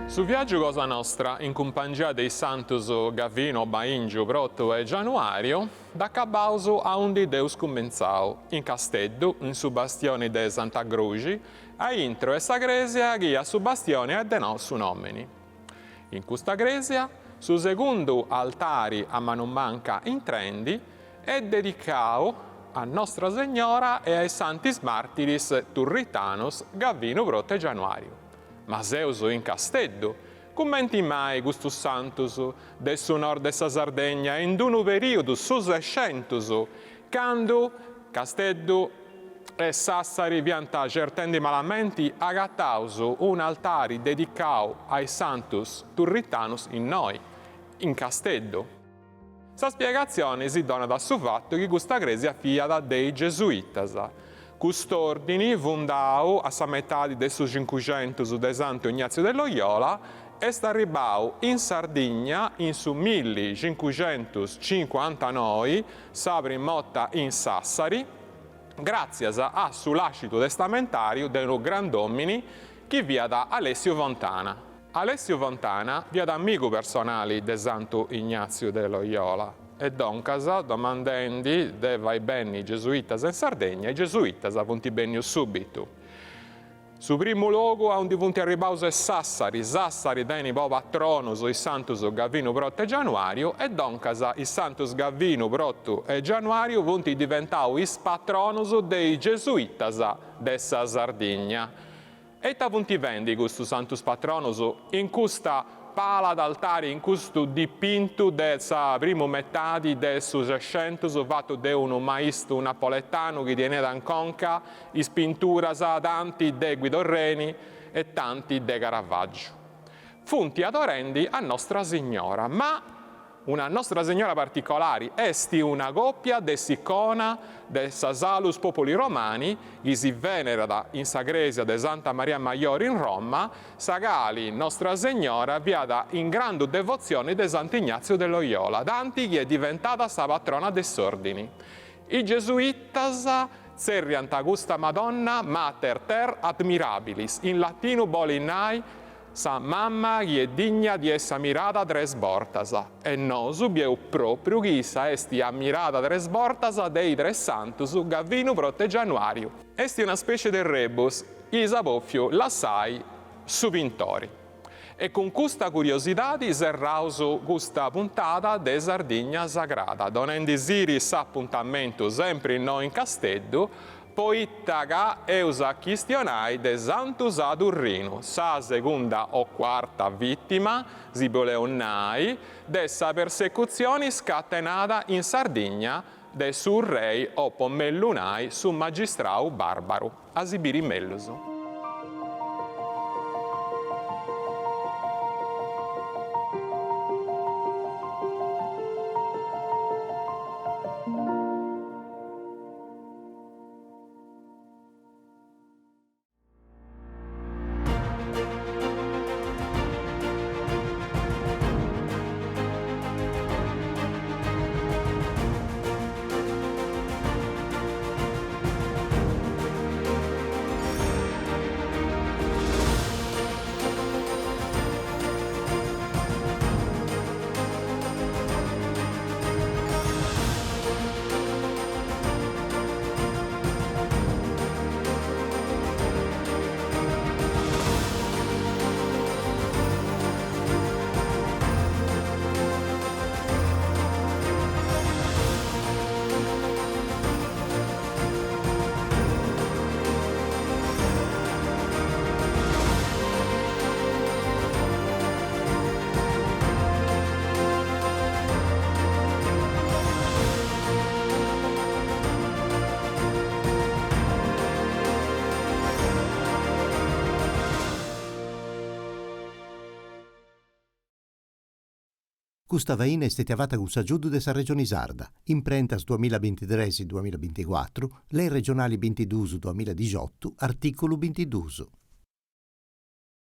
Su viaggio Cosa Nostra, in compagnia dei santus Gavino, Baingio, Proto e Januario, da Cabauso a undi Deus comenzau, in Castello, in su bastione de Santa Croce, a intro e sa gresia che su bastione e de nostro nomini. In questa gresia, su secondo altari a mano manca in trendi, è dedicato a Nostra Signora e ai santis martiris Turritanus, Gavino, Proto e Januario. Ma seuso in Castello, commenti mai gustus santus del nord de sa Sardegna in un periodo su 600, quando Castello e Sassari pianta certendi malamenti agattauso un altare dedicato ai santus Turritanus in noi, in Castello. Sa spiegazione si dona da su fatto che questa gresia fiat dei Gesuitas. Quest'ordine, fondato a sa metà del 500 de Santo Ignazio de Loyola, è arrivato in Sardegna in su 1559, s'apre in motta in Sassari, grazie a su lascito testamentario dello grandomini che via da Alessio Fontana. Alessio Fontana via da amico personale de Santo Ignazio de Loyola. E doncas, domandendi de vai benni gesuitas in Sardegna, i gesuitas punti benni subito. Su primo luogo, a un punti arribaus è Sassari, Sassari deni po patronus i santus Gavino, Proto e Januario, e doncas i santus Gavino, Proto e Januario punti diventau is patronus dei gesuitas dessa Sardegna. E ta punti vendi questo santus patronus in questa pala d'altare in questo dipinto della prima metà del 600 fatto da un maestro napoletano che tiene da Conca, in spintura tanti de Guido Reni e tanti de Caravaggio. Funti adorendi a Nostra Signora, ma una Nostra Signora particolare, esti una coppia de s'icona de sa Salus Populi Romani, che si venera in sa Gresia de Santa Maria Maggiore in Roma, sa gali Nostra Signora viada in grande devozione de Sant'Ignazio de Loyola, tanti che è diventata sa patrona des ordini. I gesuitas zerriant gusta Madonna mater ter admirabilis, in latino bolinai sa mamma che è digna di essere ammirata tres bortasa, e nosu bieu proprio chi sa esti ammirata tres bortasa dei tres santus Gavino prote Januario. Esti una specie de rebus, isa boffio l'assai su pintori. E con questa curiosità serrausu questa puntata de Sardigna Sagrada, donando siri s'appuntamento sempre noi in Casteddu, poittaga eusa questionai de Santu Sadurrinu, sa seconda o quarta vittima, si boleonnai, dessa persecuzione scatenata in Sardegna de su rei o pommellunai su magistrau barbaru, asibiri mellusu. Questa vaina è stata fatta con s'aggiudo della Regione Sarda, in prentas 2023-2024, le regionali 22-2018, articolo 22.